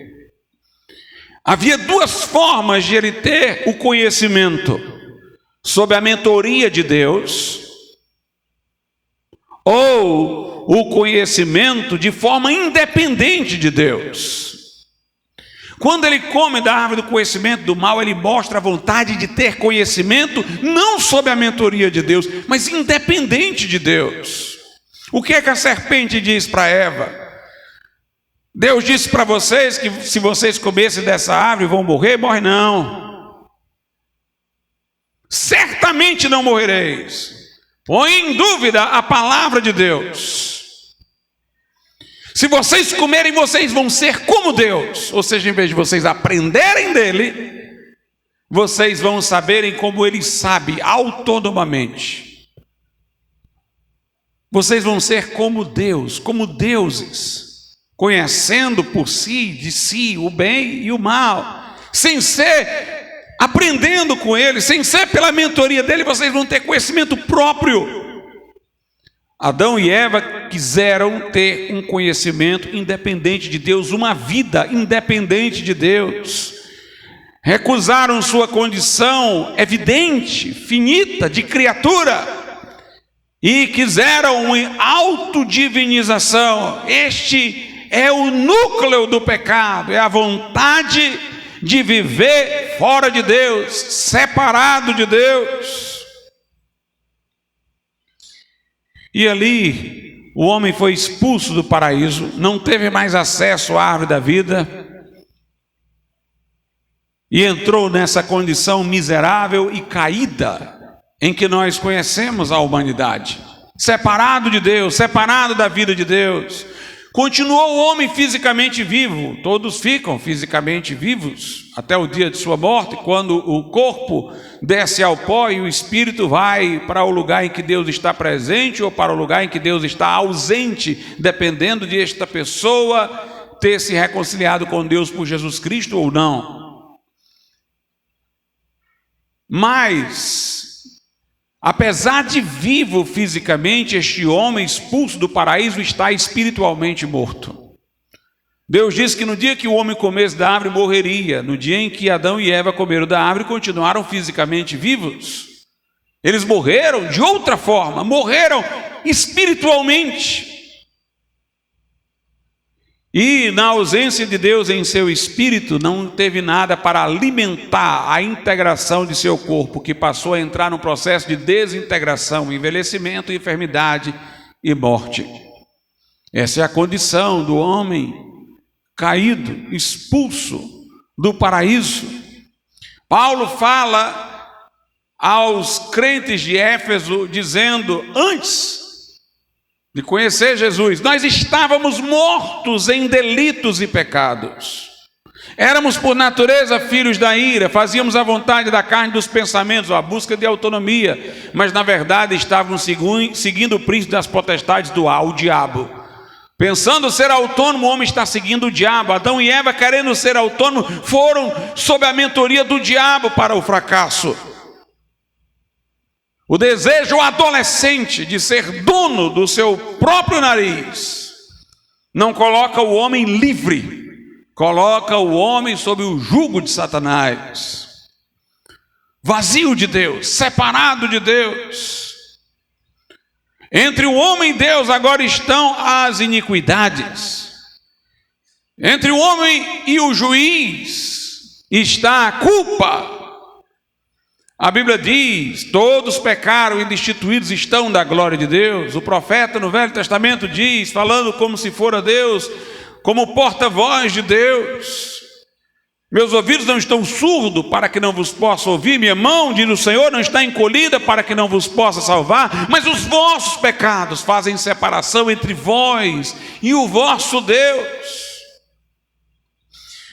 Havia duas formas de ele ter o conhecimento: sob a mentoria de Deus, ou o conhecimento de forma independente de Deus. Quando ele come da árvore do conhecimento do mal, ele mostra a vontade de ter conhecimento, não sob a mentoria de Deus, mas independente de Deus. O que é que a serpente diz para Eva? Deus disse para vocês que se vocês comessem dessa árvore vão morrer? Morre não. Certamente não morrereis. Põe em dúvida a palavra de Deus. Se vocês comerem, vocês vão ser como Deus. Ou seja, em vez de vocês aprenderem dele, vocês vão saberem como ele sabe, autonomamente. Vocês vão ser como Deus, como deuses, conhecendo por si, de si, o bem e o mal, sem ser aprendendo com ele, sem ser pela mentoria dele, vocês vão ter conhecimento próprio. Adão e Eva quiseram ter um conhecimento independente de Deus, uma vida independente de Deus. Recusaram sua condição evidente, finita, de criatura, e quiseram uma autodivinização. Este é o núcleo do pecado, é a vontade de viver fora de Deus, separado de Deus. E ali o homem foi expulso do paraíso, não teve mais acesso à árvore da vida e entrou nessa condição miserável e caída em que nós conhecemos a humanidade, separado de Deus, separado da vida de Deus. Continuou o homem fisicamente vivo, todos ficam fisicamente vivos até o dia de sua morte, quando o corpo desce ao pó e o espírito vai para o lugar em que Deus está presente ou para o lugar em que Deus está ausente, dependendo de esta pessoa ter se reconciliado com Deus por Jesus Cristo ou não. Mas, apesar de vivo fisicamente, este homem expulso do paraíso está espiritualmente morto. Deus disse que no dia que o homem comesse da árvore morreria. No dia em que Adão e Eva comeram da árvore, continuaram fisicamente vivos. Eles morreram de outra forma, morreram espiritualmente. E na ausência de Deus em seu espírito, não teve nada para alimentar a integração de seu corpo, que passou a entrar num processo de desintegração, envelhecimento, enfermidade e morte. Essa é a condição do homem caído, expulso do paraíso. Paulo fala aos crentes de Éfeso, dizendo: antes de conhecer Jesus, nós estávamos mortos em delitos e pecados. Éramos por natureza filhos da ira, fazíamos a vontade da carne e dos pensamentos, a busca de autonomia, mas na verdade estávamos seguindo o príncipe das potestades do ar, o diabo. Pensando ser autônomo, o homem está seguindo o diabo. Adão e Eva, querendo ser autônomos, foram sob a mentoria do diabo para o fracasso. O desejo adolescente de ser dono do seu próprio nariz não coloca o homem livre, coloca o homem sob o jugo de Satanás, vazio de Deus, separado de Deus. Entre o homem e Deus agora estão as iniquidades. Entre o homem e o juiz está a culpa. A Bíblia diz: todos pecaram e destituídos estão da glória de Deus. O profeta no Velho Testamento diz, falando como se fora Deus, como porta-voz de Deus: meus ouvidos não estão surdos para que não vos possa ouvir, minha mão, diz o Senhor, não está encolhida para que não vos possa salvar, mas os vossos pecados fazem separação entre vós e o vosso Deus.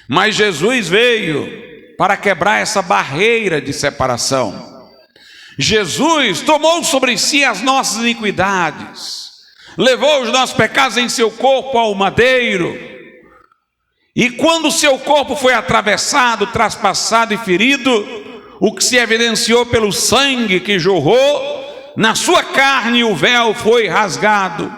Mas Jesus veio para quebrar essa barreira de separação. Jesus tomou sobre si as nossas iniquidades, levou os nossos pecados em seu corpo ao madeiro. E quando o seu corpo foi atravessado, traspassado e ferido, o que se evidenciou pelo sangue que jorrou, na sua carne o véu foi rasgado,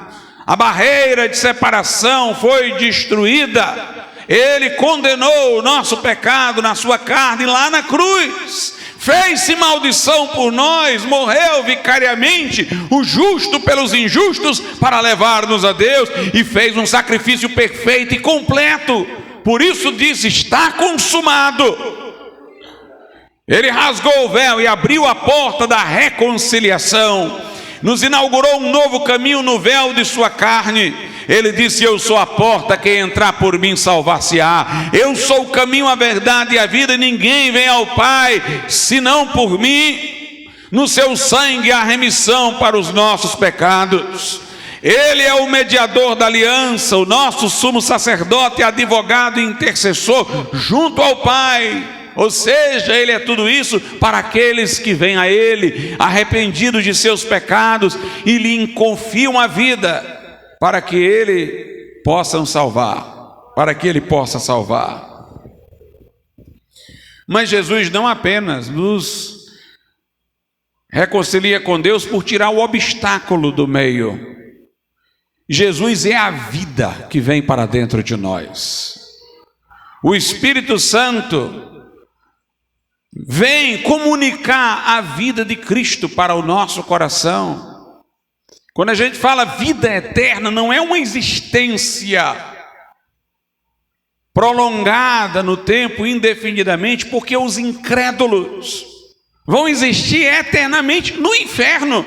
a barreira de separação foi destruída. Ele condenou o nosso pecado na sua carne lá na cruz, fez-se maldição por nós, morreu vicariamente, o justo pelos injustos, para levar-nos a Deus, e fez um sacrifício perfeito e completo. Por isso disse: está consumado. Ele rasgou o véu e abriu a porta da reconciliação, nos inaugurou um novo caminho no véu de sua carne. Ele disse: eu sou a porta, quem entrar por mim salvar-se-á. Eu sou o caminho, a verdade e a vida, e ninguém vem ao Pai senão por mim. No seu sangue há remissão para os nossos pecados. Ele é o mediador da aliança, o nosso sumo sacerdote, advogado e intercessor junto ao Pai. Ou seja, Ele é tudo isso para aqueles que vêm a Ele, arrependidos de seus pecados, e lhe confiam a vida, para que Ele possa salvar, para que Ele possa salvar. Mas Jesus não apenas nos reconcilia com Deus por tirar o obstáculo do meio. Jesus é a vida que vem para dentro de nós. O Espírito Santo vem comunicar a vida de Cristo para o nosso coração. Quando a gente fala vida eterna, não é uma existência prolongada no tempo indefinidamente, porque os incrédulos vão existir eternamente no inferno.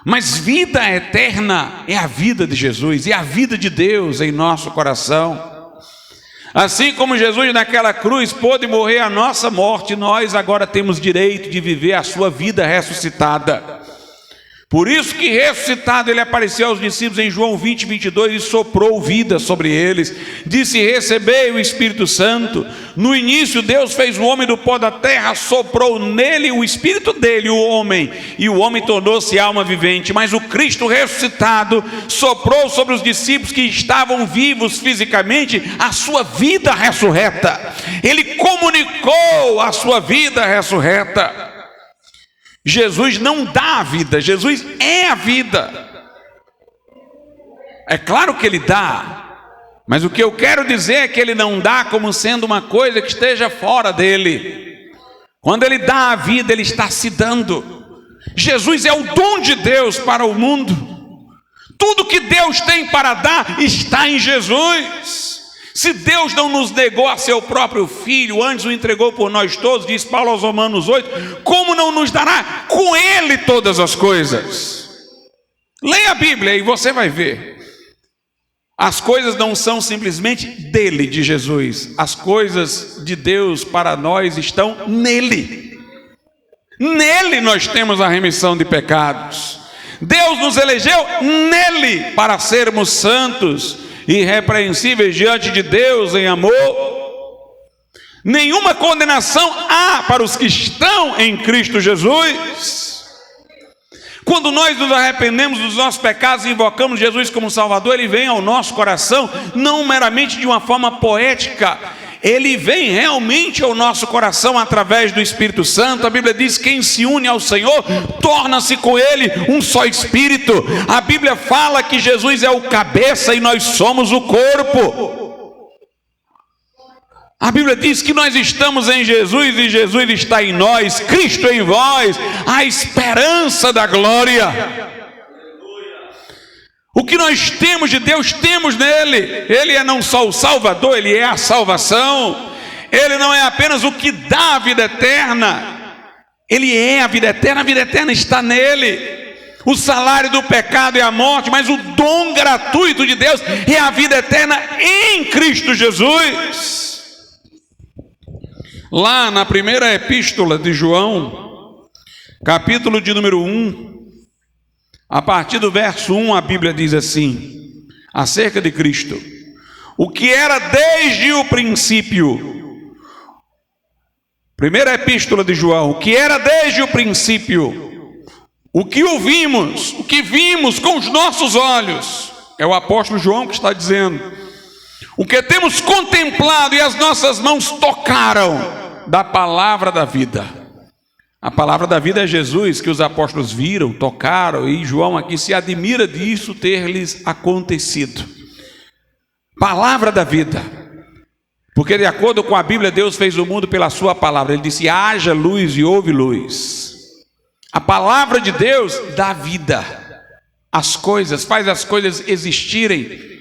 Mas vida eterna é a vida de Jesus, é a vida de Deus em nosso coração. Assim como Jesus naquela cruz pôde morrer a nossa morte, nós agora temos direito de viver a sua vida ressuscitada. Por isso que ressuscitado Ele apareceu aos discípulos em João 20, 22 e soprou vida sobre eles. Disse: recebei o Espírito Santo. No início Deus fez o homem do pó da terra, soprou nele o Espírito dele, o homem, e o homem tornou-se alma vivente. Mas o Cristo ressuscitado soprou sobre os discípulos que estavam vivos fisicamente a sua vida ressurreta. Ele comunicou a sua vida ressurreta. Jesus não dá a vida, Jesus é a vida. É claro que Ele dá, mas o que eu quero dizer é que Ele não dá como sendo uma coisa que esteja fora dEle. Quando Ele dá a vida, Ele está se dando. Jesus é o dom de Deus para o mundo. Tudo que Deus tem para dar está em Jesus. Se Deus não nos negou a seu próprio Filho, antes o entregou por nós todos, diz Paulo aos Romanos 8, como não nos dará com Ele todas as coisas? Leia a Bíblia e você vai ver. As coisas não são simplesmente dele, de Jesus. As coisas de Deus para nós estão nele. Nele nós temos a remissão de pecados. Deus nos elegeu nele para sermos santos, irrepreensíveis diante de Deus em amor. Nenhuma condenação há para os que estão em Cristo Jesus. Quando nós nos arrependemos dos nossos pecados e invocamos Jesus como Salvador, Ele vem ao nosso coração, não meramente de uma forma poética, Ele vem realmente ao nosso coração através do Espírito Santo. A Bíblia diz: quem se une ao Senhor, torna-se com Ele um só Espírito. A Bíblia fala que Jesus é o cabeça e nós somos o corpo. A Bíblia diz que nós estamos em Jesus e Jesus está em nós, Cristo em vós, a esperança da glória. O que nós temos de Deus, temos nele. Ele é não só o Salvador, Ele é a salvação. Ele não é apenas o que dá a vida eterna, Ele é a vida eterna está nele. O salário do pecado é a morte, mas o dom gratuito de Deus é a vida eterna em Cristo Jesus. Lá na primeira epístola de João, capítulo de número 1, a partir do verso 1, a Bíblia diz assim, acerca de Cristo: o que era desde o princípio. Primeira epístola de João: o que era desde o princípio, o que ouvimos, o que vimos com os nossos olhos. É o apóstolo João que está dizendo. O que temos contemplado e as nossas mãos tocaram da palavra da vida. A palavra da vida é Jesus, que os apóstolos viram, tocaram, e João aqui se admira disso ter lhes acontecido. Palavra da vida. Porque de acordo com a Bíblia, Deus fez o mundo pela sua palavra. Ele disse: haja luz e houve luz. A palavra de Deus dá vida às coisas, faz as coisas existirem.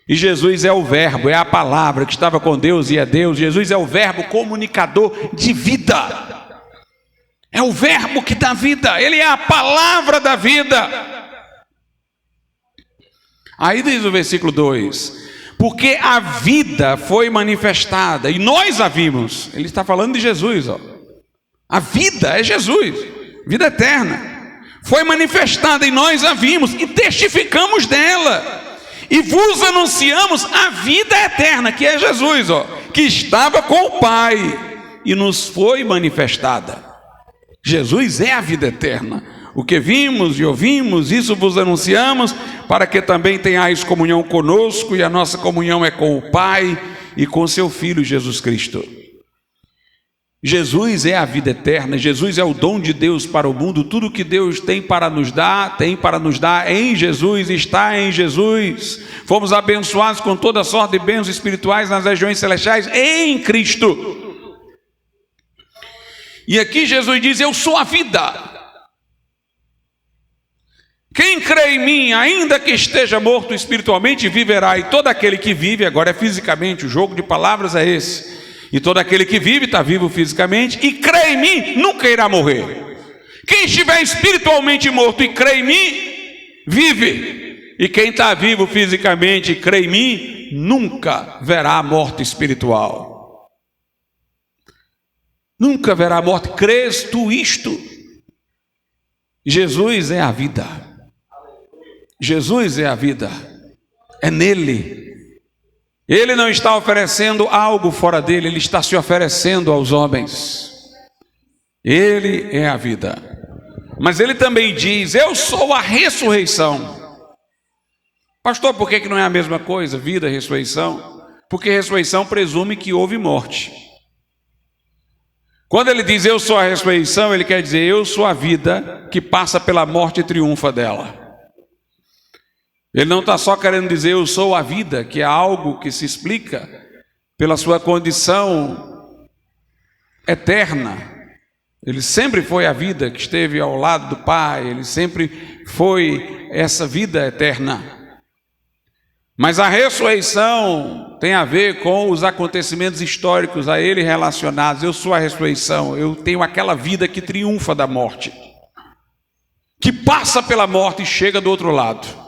E Jesus é o verbo, é a palavra que estava com Deus e é Deus. Jesus é o verbo comunicador de vida. É o verbo que dá vida, ele é a palavra da vida. Aí diz o versículo 2: porque a vida foi manifestada e nós a vimos. Ele está falando de Jesus, ó. A vida é Jesus, vida eterna. Foi manifestada e nós a vimos e testificamos dela. E vos anunciamos a vida eterna, que é Jesus, ó, que estava com o Pai e nos foi manifestada. Jesus é a vida eterna. O que vimos e ouvimos, isso vos anunciamos, para que também tenhais comunhão conosco, e a nossa comunhão é com o Pai e com seu Filho Jesus Cristo. Jesus é a vida eterna, Jesus é o dom de Deus para o mundo. Tudo que Deus tem para nos dar em Jesus, está em Jesus. Fomos abençoados com toda sorte de bênçãos espirituais nas regiões celestiais em Cristo. E aqui Jesus diz: eu sou a vida. Quem crê em mim, ainda que esteja morto espiritualmente, viverá. E todo aquele que vive, agora é fisicamente, o jogo de palavras é esse. E todo aquele que vive, está vivo fisicamente, e crê em mim, nunca irá morrer. Quem estiver espiritualmente morto e crê em mim, vive. E quem está vivo fisicamente e crê em mim, nunca verá a morte espiritual. Nunca verá a morte. Crês tu isto? Jesus é a vida. Jesus é a vida. É nele. Ele não está oferecendo algo fora dele, ele está se oferecendo aos homens. Ele é a vida. Mas ele também diz: eu sou a ressurreição. Pastor, por que não é a mesma coisa, vida e ressurreição? Porque ressurreição presume que houve morte. Quando ele diz eu sou a ressurreição, ele quer dizer eu sou a vida que passa pela morte e triunfa dela. Ele não está só querendo dizer eu sou a vida, que é algo que se explica pela sua condição eterna. Ele sempre foi a vida que esteve ao lado do Pai, ele sempre foi essa vida eterna. Mas a ressurreição tem a ver com os acontecimentos históricos a ele relacionados. Eu sou a ressurreição, eu tenho aquela vida que triunfa da morte, que passa pela morte e chega do outro lado.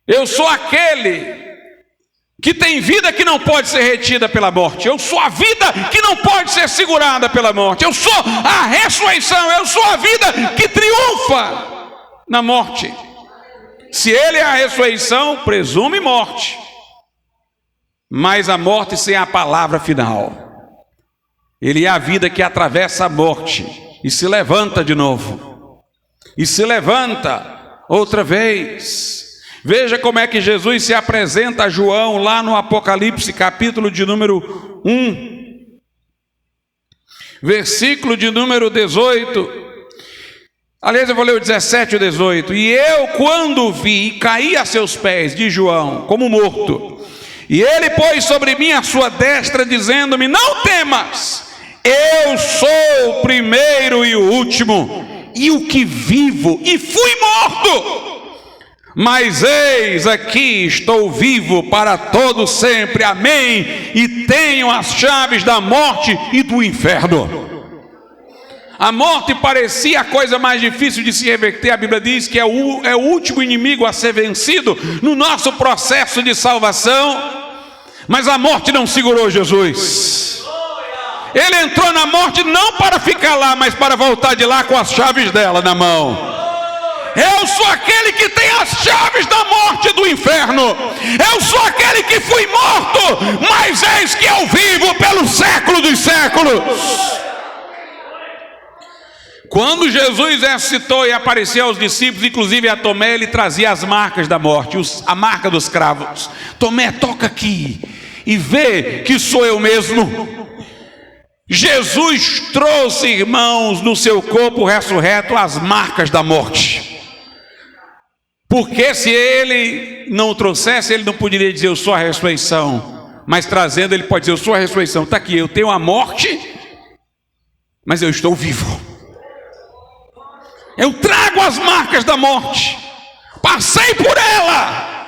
Eu sou aquele que tem vida que não pode ser retida pela morte. Eu sou a vida que não pode ser segurada pela morte. Eu sou a ressurreição. Eu sou a vida que triunfa na morte. Se ele é a ressurreição, presume morte. Mas a morte sem a palavra final. Ele é a vida que atravessa a morte e se levanta de novo. E se levanta outra vez. Veja como é que Jesus se apresenta a João lá no Apocalipse, capítulo de número 1, versículo de número 18. Aliás, eu vou ler o 17 e o 18. E eu, quando vi, caí a seus pés, de João, como morto. E ele pôs sobre mim a sua destra, dizendo-me: não temas, eu sou o primeiro e o último, e o que vivo, e fui morto. Mas eis aqui, estou vivo para todo sempre, amém, e tenho as chaves da morte e do inferno. A morte parecia a coisa mais difícil de se reverter. A Bíblia diz que é o último inimigo a ser vencido no nosso processo de salvação, mas a morte não segurou Jesus. Ele entrou na morte não para ficar lá, mas para voltar de lá com as chaves dela na mão. Eu sou aquele que tem as chaves da morte e do inferno. Eu sou aquele que fui morto, mas eis que eu vivo pelo século dos séculos. Quando Jesus ressuscitou e apareceu aos discípulos, inclusive a Tomé, ele trazia as marcas da morte, a marca dos cravos. Tomé, toca aqui e vê que sou eu mesmo. Jesus trouxe, irmãos, no seu corpo ressurreto as marcas da morte. Porque se ele não trouxesse, ele não poderia dizer eu sou a ressurreição. mas trazendo, ele pode dizer: eu sou a ressurreição. Está aqui, eu tenho a morte, mas eu estou vivo. Eu trago as marcas da morte, passei por ela,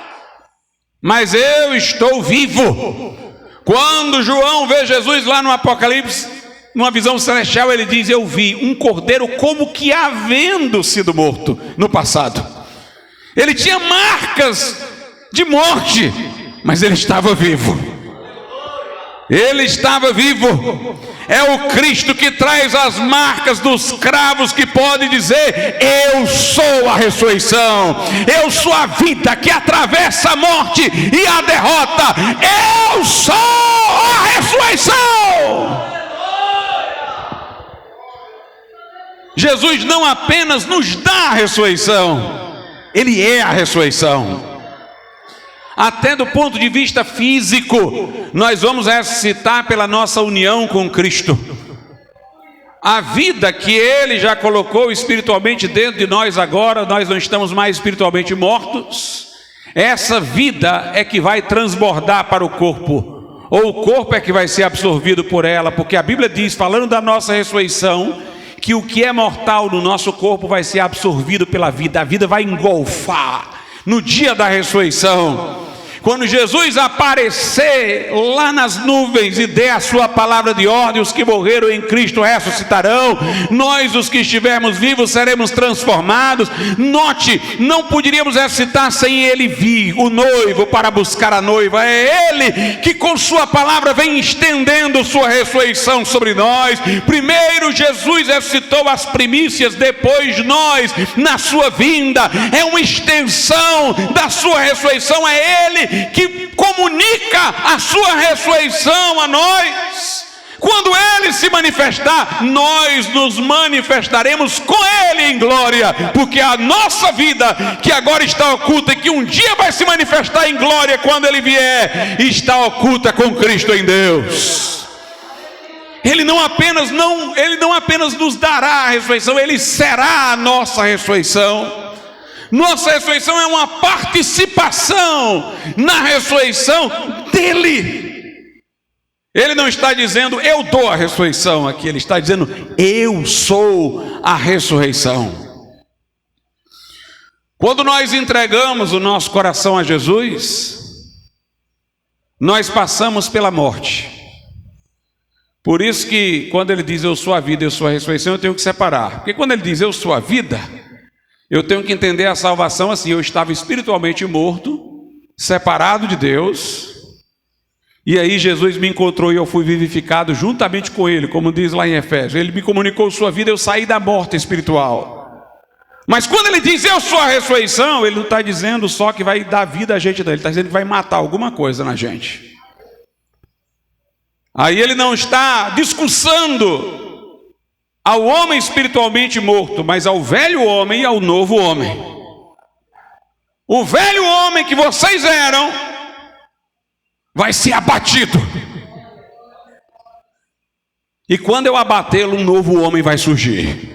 mas eu estou vivo. Quando João vê Jesus lá no Apocalipse, numa visão celestial, ele diz: eu vi um cordeiro como que havendo sido morto no passado. Ele tinha marcas de morte, mas ele estava vivo. Ele estava vivo. É o Cristo que traz as marcas dos cravos, que pode dizer: eu sou a ressurreição, eu sou a vida que atravessa a morte e a derrota. Eu sou a ressurreição. Jesus não apenas nos dá a ressurreição, Ele é a ressurreição. Até do ponto de vista físico, nós vamos ressuscitar pela nossa união com Cristo. A vida que Ele já colocou espiritualmente dentro de nós agora, nós não estamos mais espiritualmente mortos. Essa vida é que vai transbordar para o corpo, ou o corpo é que vai ser absorvido por ela, porque a Bíblia diz, falando da nossa ressurreição, que o que é mortal no nosso corpo vai ser absorvido pela vida. A vida vai engolfar no dia da ressurreição. Quando Jesus aparecer lá nas nuvens e der a sua palavra de ordem, os que morreram em Cristo ressuscitarão, nós, os que estivermos vivos, seremos transformados. Note, não poderíamos ressuscitar sem Ele vir, o noivo, para buscar a noiva. É Ele que com sua palavra vem estendendo sua ressurreição sobre nós. Primeiro Jesus ressuscitou as primícias, depois nós, na sua vinda. É uma extensão da sua ressurreição. É Ele que comunica a sua ressurreição a nós. Quando Ele se manifestar, nós nos manifestaremos com Ele em glória, porque a nossa vida, que agora está oculta e que um dia vai se manifestar em glória quando Ele vier, está oculta com Cristo em Deus. Ele não apenas nos dará a ressurreição, Ele será a nossa ressurreição. Nossa ressurreição é uma participação na ressurreição dEle. Ele não está dizendo: eu dou a ressurreição aqui. Ele está dizendo: eu sou a ressurreição. Quando nós entregamos o nosso coração a Jesus, nós passamos pela morte. Por isso que quando Ele diz: eu sou a vida, eu sou a ressurreição, eu tenho que separar. Porque quando Ele diz: eu sou a vida, eu tenho que entender a salvação assim: eu estava espiritualmente morto, separado de Deus, e aí Jesus me encontrou e eu fui vivificado juntamente com Ele, como diz lá em Efésios. Ele me comunicou sua vida, eu saí da morte espiritual. Mas quando Ele diz: eu sou a ressurreição, Ele não está dizendo só que vai dar vida a gente, não. Ele está dizendo que vai matar alguma coisa na gente. Aí Ele não está discursando ao homem espiritualmente morto, mas ao velho homem e ao novo homem. O velho homem que vocês eram vai ser abatido, e quando eu abatê-lo, um novo homem vai surgir.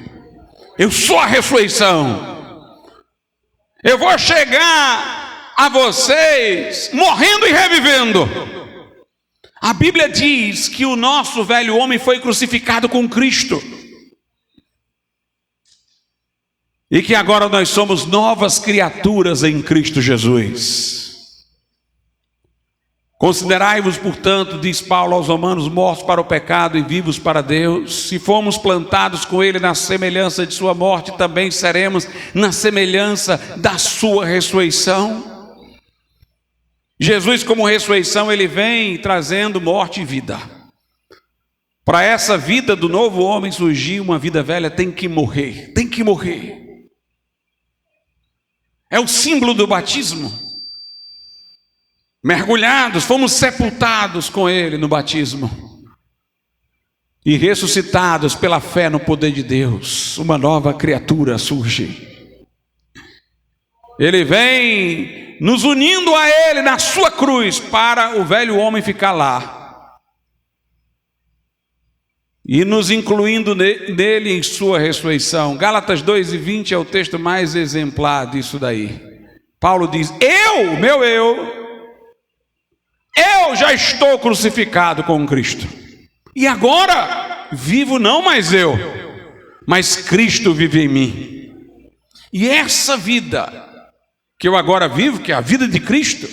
Eu sou a ressurreição. Eu vou chegar a vocês morrendo e revivendo. A Bíblia diz que o nosso velho homem foi crucificado com Cristo, e que agora nós somos novas criaturas em Cristo Jesus. Considerai-vos, portanto, diz Paulo aos Romanos, mortos para o pecado e vivos para Deus. Se fomos plantados com Ele na semelhança de sua morte, também seremos na semelhança da sua ressurreição. Jesus, como ressurreição, Ele vem trazendo morte e vida. Para essa vida do novo homem surgir, uma vida velha tem que morrer, tem que morrer. É o símbolo do batismo. Mergulhados, fomos sepultados com Ele no batismo e ressuscitados pela fé no poder de Deus. Uma nova criatura surge. Ele vem nos unindo a Ele na sua cruz, para o velho homem ficar lá e nos incluindo nele em sua ressurreição. Gálatas 2:20 é o texto mais exemplar disso daí. Paulo diz: meu eu, Eu já estou crucificado com Cristo. E agora vivo não mais eu, mas Cristo vive em mim. E essa vida que eu agora vivo, que é a vida de Cristo,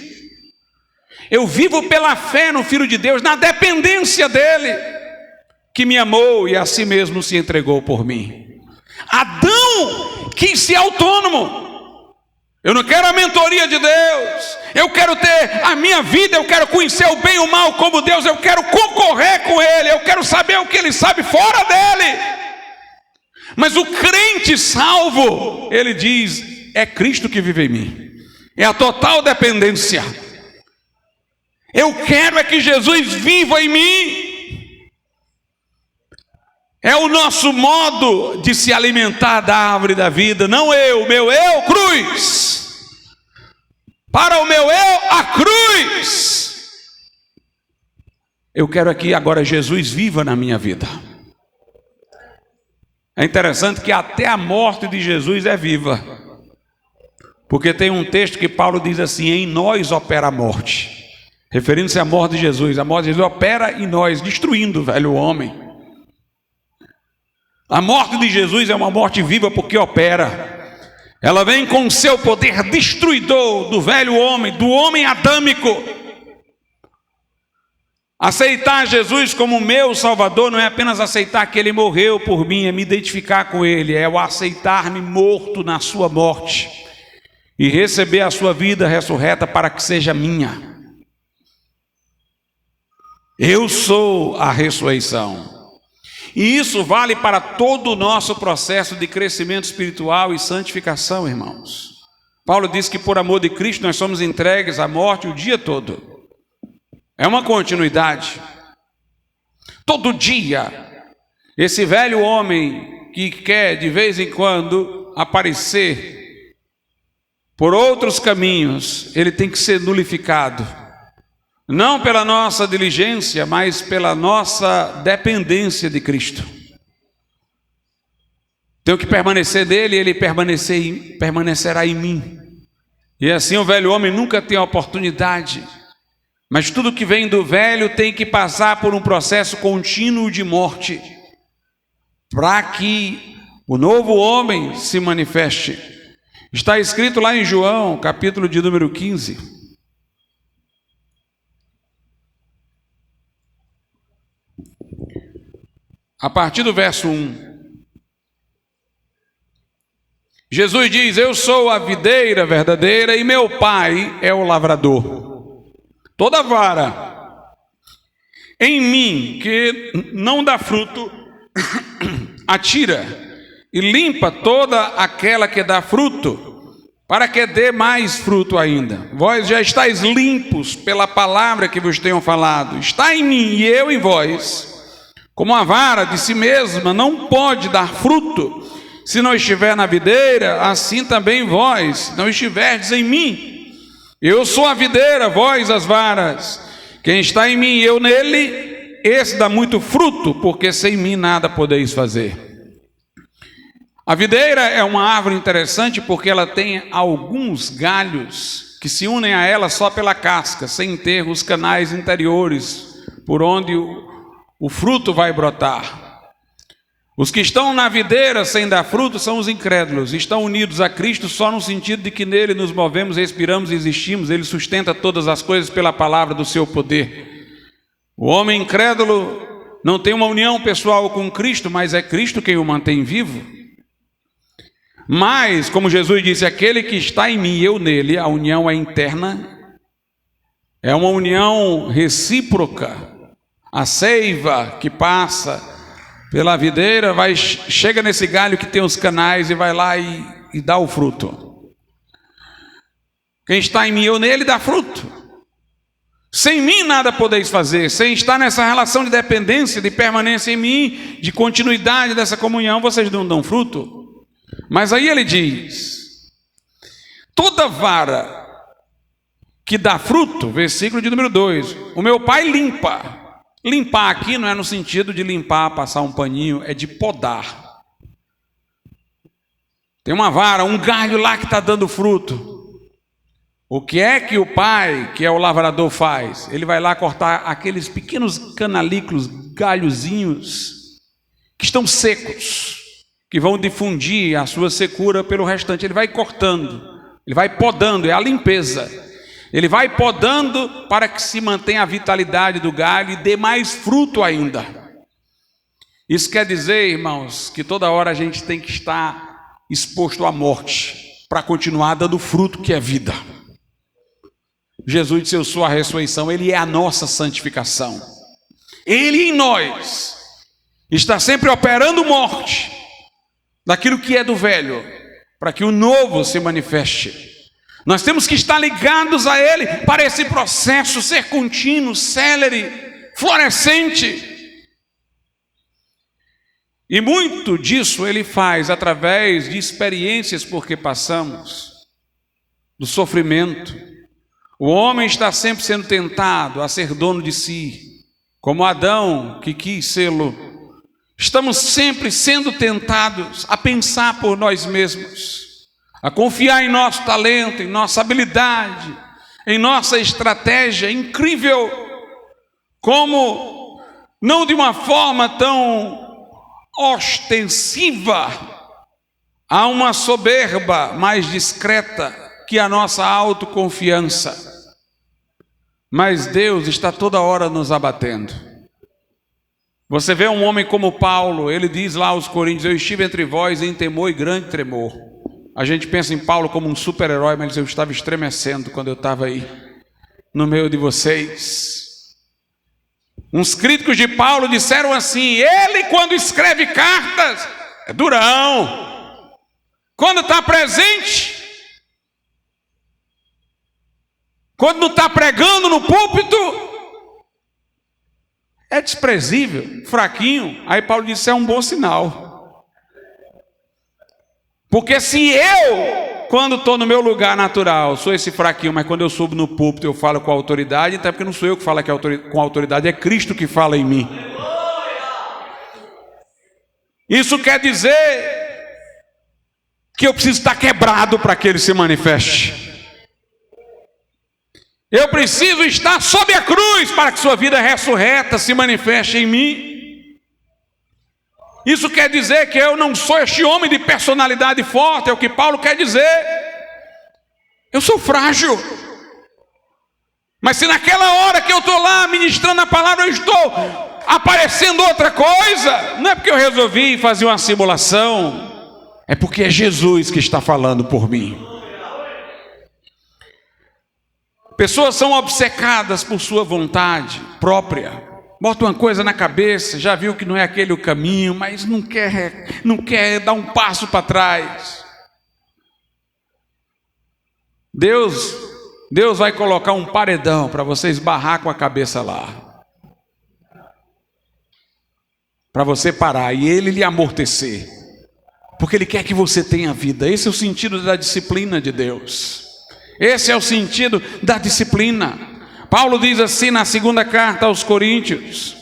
eu vivo pela fé no Filho de Deus, na dependência dele, que me amou e a si mesmo se entregou por mim. Adão quis ser autônomo. Eu não quero a mentoria de Deus, eu quero ter a minha vida, eu quero conhecer o bem e o mal como Deus, eu quero concorrer com Ele, eu quero saber o que Ele sabe fora dele. Mas o crente salvo, ele diz, é Cristo que vive em mim, é a total dependência. Eu quero é que Jesus viva em mim. É o nosso modo de se alimentar da árvore da vida. Não eu, meu eu, cruz. Para o meu eu, a cruz. Eu quero aqui agora Jesus viva na minha vida. É interessante que até a morte de Jesus é viva. Porque tem um texto que Paulo diz assim: em nós opera a morte. Referindo-se à morte de Jesus. A morte de Jesus opera em nós, destruindo o velho homem. A morte de Jesus é uma morte viva porque opera. Ela vem com o seu poder destruidor do velho homem, do homem adâmico. Aceitar Jesus como meu Salvador não é apenas aceitar que Ele morreu por mim, é me identificar com Ele, é o aceitar-me morto na sua morte e receber a sua vida ressurreta para que seja minha. Eu sou a ressurreição. E isso vale para todo o nosso processo de crescimento espiritual e santificação, irmãos. Paulo diz que por amor de Cristo nós somos entregues à morte o dia todo. É uma continuidade. Todo dia, esse velho homem que quer de vez em quando aparecer por outros caminhos, ele tem que ser nulificado. Não pela nossa diligência, mas pela nossa dependência de Cristo. Tenho que permanecer dele e ele permanecerá em mim. E assim o velho homem nunca tem a oportunidade. Mas tudo que vem do velho tem que passar por um processo contínuo de morte, para que o novo homem se manifeste. Está escrito lá em João, capítulo de número 15. A partir do verso 1, Jesus diz: eu sou a videira verdadeira e meu pai é o lavrador. Toda vara em mim que não dá fruto, atira e limpa toda aquela que dá fruto, para que dê mais fruto ainda. Vós já estáis limpos pela palavra que vos tenho falado. Está em mim e eu em vós. Como a vara de si mesma não pode dar fruto se não estiver na videira, assim também vós, se não estiverdes em mim. Eu sou a videira, vós as varas. Quem está em mim e eu nele, esse dá muito fruto, porque sem mim nada podeis fazer. A videira é uma árvore interessante porque ela tem alguns galhos que se unem a ela só pela casca, sem ter os canais interiores por onde o fruto vai brotar. Os que estão na videira sem dar fruto são os incrédulos. Estão unidos a Cristo só no sentido de que nele nos movemos, respiramos e existimos. Ele sustenta todas as coisas pela palavra do seu poder. O homem incrédulo não tem uma união pessoal com Cristo, mas é Cristo quem o mantém vivo. Mas, como Jesus disse, aquele que está em mim e eu nele, a união é interna, é uma união recíproca. A seiva que passa pela videira chega nesse galho que tem os canais e vai lá e dá o fruto. Quem está em mim ou nele dá fruto. Sem mim nada podeis fazer. Sem estar nessa relação de dependência, de permanência em mim, de continuidade dessa comunhão, vocês não dão fruto. Mas aí ele diz: toda vara que dá fruto, versículo de número 2, o meu pai limpa. Limpar aqui não é no sentido de limpar, passar um paninho, é de podar. Tem uma vara, um galho lá que está dando fruto. O que é que o pai, que é o lavrador, faz? Ele vai lá cortar aqueles pequenos canalículos, galhozinhos, que estão secos, que vão difundir a sua secura pelo restante. Ele vai cortando, ele vai podando, é a limpeza. Ele vai podando para que se mantenha a vitalidade do galho e dê mais fruto ainda. Isso quer dizer, irmãos, que toda hora a gente tem que estar exposto à morte para continuar dando fruto, que é vida. Jesus disse: eu sou a ressurreição. Ele é a nossa santificação. Ele em nós está sempre operando morte daquilo que é do velho, para que o novo se manifeste. Nós temos que estar ligados a Ele para esse processo ser contínuo, célere, florescente. E muito disso Ele faz através de experiências porque passamos, do sofrimento. O homem está sempre sendo tentado a ser dono de si, como Adão que quis sê-lo. Estamos sempre sendo tentados a pensar por nós mesmos, a confiar em nosso talento, em nossa habilidade, em nossa estratégia incrível, como não de uma forma tão ostensiva, há uma soberba mais discreta que a nossa autoconfiança. Mas Deus está toda hora nos abatendo. Você vê um homem como Paulo, ele diz lá aos Coríntios: eu estive entre vós em temor e grande tremor. A gente pensa em Paulo como um super-herói, mas eu estava estremecendo quando eu estava aí, no meio de vocês. Uns críticos de Paulo disseram assim: ele quando escreve cartas é durão, quando está presente, quando não está pregando no púlpito, é desprezível, fraquinho. Aí Paulo disse: é um bom sinal. Porque se eu, quando estou no meu lugar natural, sou esse fraquinho, mas quando eu subo no púlpito eu falo com autoridade, então é porque não sou eu que falo com autoridade, é Cristo que fala em mim. Isso quer dizer que eu preciso estar quebrado para que Ele se manifeste. Eu preciso estar sob a cruz para que sua vida ressurreta se manifeste em mim. Isso quer dizer que eu não sou este homem de personalidade forte, é o que Paulo quer dizer. Eu sou frágil. Mas se naquela hora que eu estou lá ministrando a palavra, eu estou aparecendo outra coisa, não é porque eu resolvi fazer uma simulação, é porque é Jesus que está falando por mim. Pessoas são obcecadas por sua vontade própria. Bota uma coisa na cabeça, já viu que não é aquele o caminho, mas não quer dar um passo para trás. Deus vai colocar um paredão para você esbarrar com a cabeça lá, para você parar e Ele lhe amortecer, porque Ele quer que você tenha vida. Esse é o sentido da disciplina de Deus. Esse é o sentido da disciplina. Paulo diz assim na segunda carta aos Coríntios,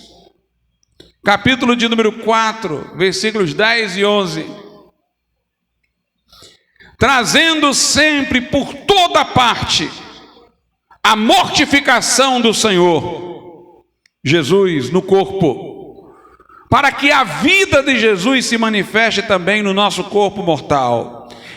capítulo de número 4, versículos 10 e 11. Trazendo sempre por toda parte a mortificação do Senhor Jesus no corpo, para que a vida de Jesus se manifeste também no nosso corpo mortal.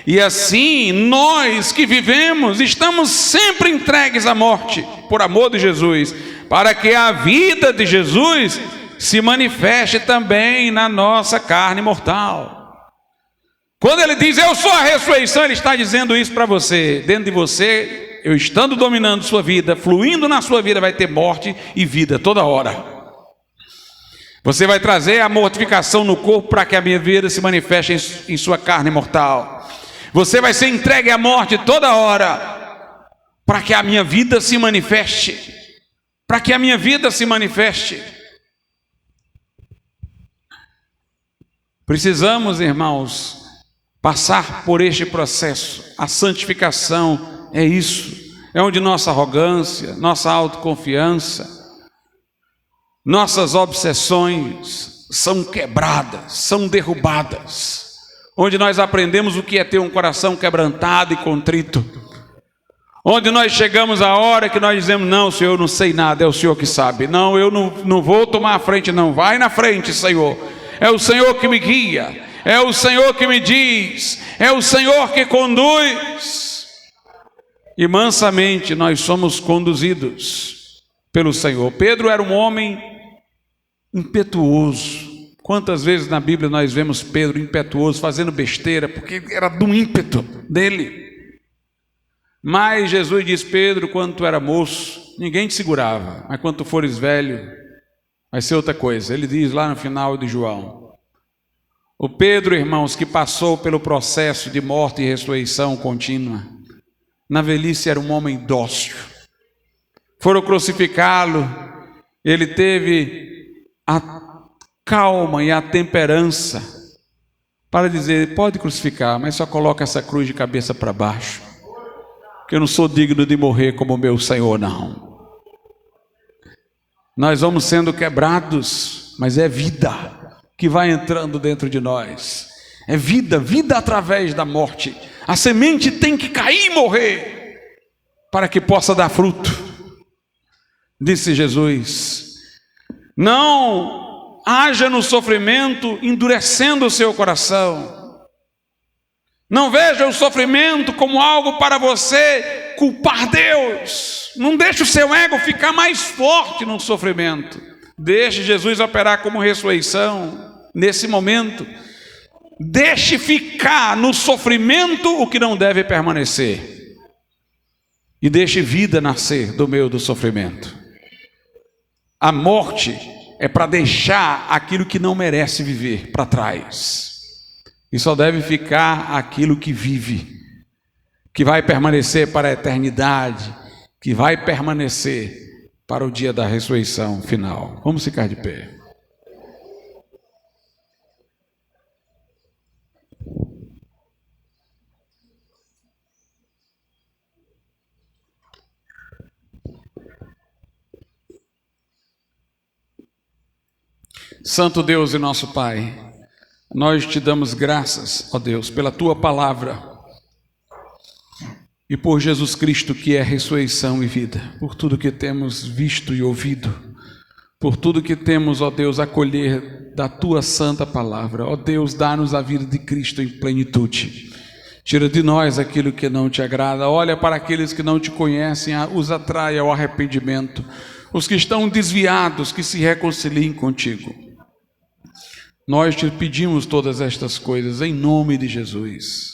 E assim, nós que vivemos, estamos sempre entregues à morte, por amor de Jesus, para que a vida de Jesus se manifeste também na nossa carne mortal. Quando Ele diz: eu sou a ressurreição, Ele está dizendo isso para você. Dentro de você, eu estando dominando sua vida, fluindo na sua vida, vai ter morte e vida toda hora. Você vai trazer a mortificação no corpo para que a minha vida se manifeste em sua carne mortal. Você vai ser entregue à morte toda hora, para que a minha vida se manifeste. Para que a minha vida se manifeste. Precisamos, irmãos, passar por este processo. A santificação é isso. É onde nossa arrogância, nossa autoconfiança, nossas obsessões são quebradas, são derrubadas. Onde nós aprendemos o que é ter um coração quebrantado e contrito, Onde nós chegamos a hora que nós dizemos: não, Senhor, eu não sei nada, é o Senhor que sabe. Não, eu não vou tomar a frente, não. Vai na frente, Senhor. É o Senhor que me guia, é o Senhor que me diz, é o Senhor que conduz. E mansamente nós somos conduzidos pelo Senhor. Pedro era um homem impetuoso. Quantas vezes na Bíblia nós vemos Pedro impetuoso, fazendo besteira, porque era do ímpeto dele. Mas Jesus diz: Pedro, quando tu era moço, ninguém te segurava, mas quando tu fores velho, vai ser outra coisa. Ele diz lá no final de João. O Pedro, irmãos, que passou pelo processo de morte e ressurreição contínua, na velhice era um homem dócil. Foram crucificá-lo, ele teve a calma e a temperança para dizer: pode crucificar, mas só coloca essa cruz de cabeça para baixo, que eu não sou digno de morrer como meu Senhor, não. Nós vamos sendo quebrados, mas é vida que vai entrando dentro de nós. É vida, vida através da morte. A semente tem que cair e morrer para que possa dar fruto. Disse Jesus: não haja no sofrimento endurecendo o seu coração. Não veja o sofrimento como algo para você culpar Deus. Não deixe o seu ego ficar mais forte no sofrimento. Deixe Jesus operar como ressurreição nesse momento. Deixe ficar no sofrimento o que não deve permanecer. E deixe vida nascer do meio do sofrimento. A morte é para deixar aquilo que não merece viver para trás. E só deve ficar aquilo que vive, que vai permanecer para a eternidade, que vai permanecer para o dia da ressurreição final. Vamos ficar de pé. Santo Deus e nosso Pai, nós te damos graças, ó Deus, pela tua palavra e por Jesus Cristo, que é ressurreição e vida, por tudo que temos visto e ouvido, por tudo que temos, ó Deus, acolher da tua santa palavra. Ó Deus, dá-nos a vida de Cristo em plenitude. Tira de nós aquilo que não te agrada. Olha para aqueles que não te conhecem, os atrai ao arrependimento. Os que estão desviados, que se reconciliem contigo. Nós te pedimos todas estas coisas em nome de Jesus.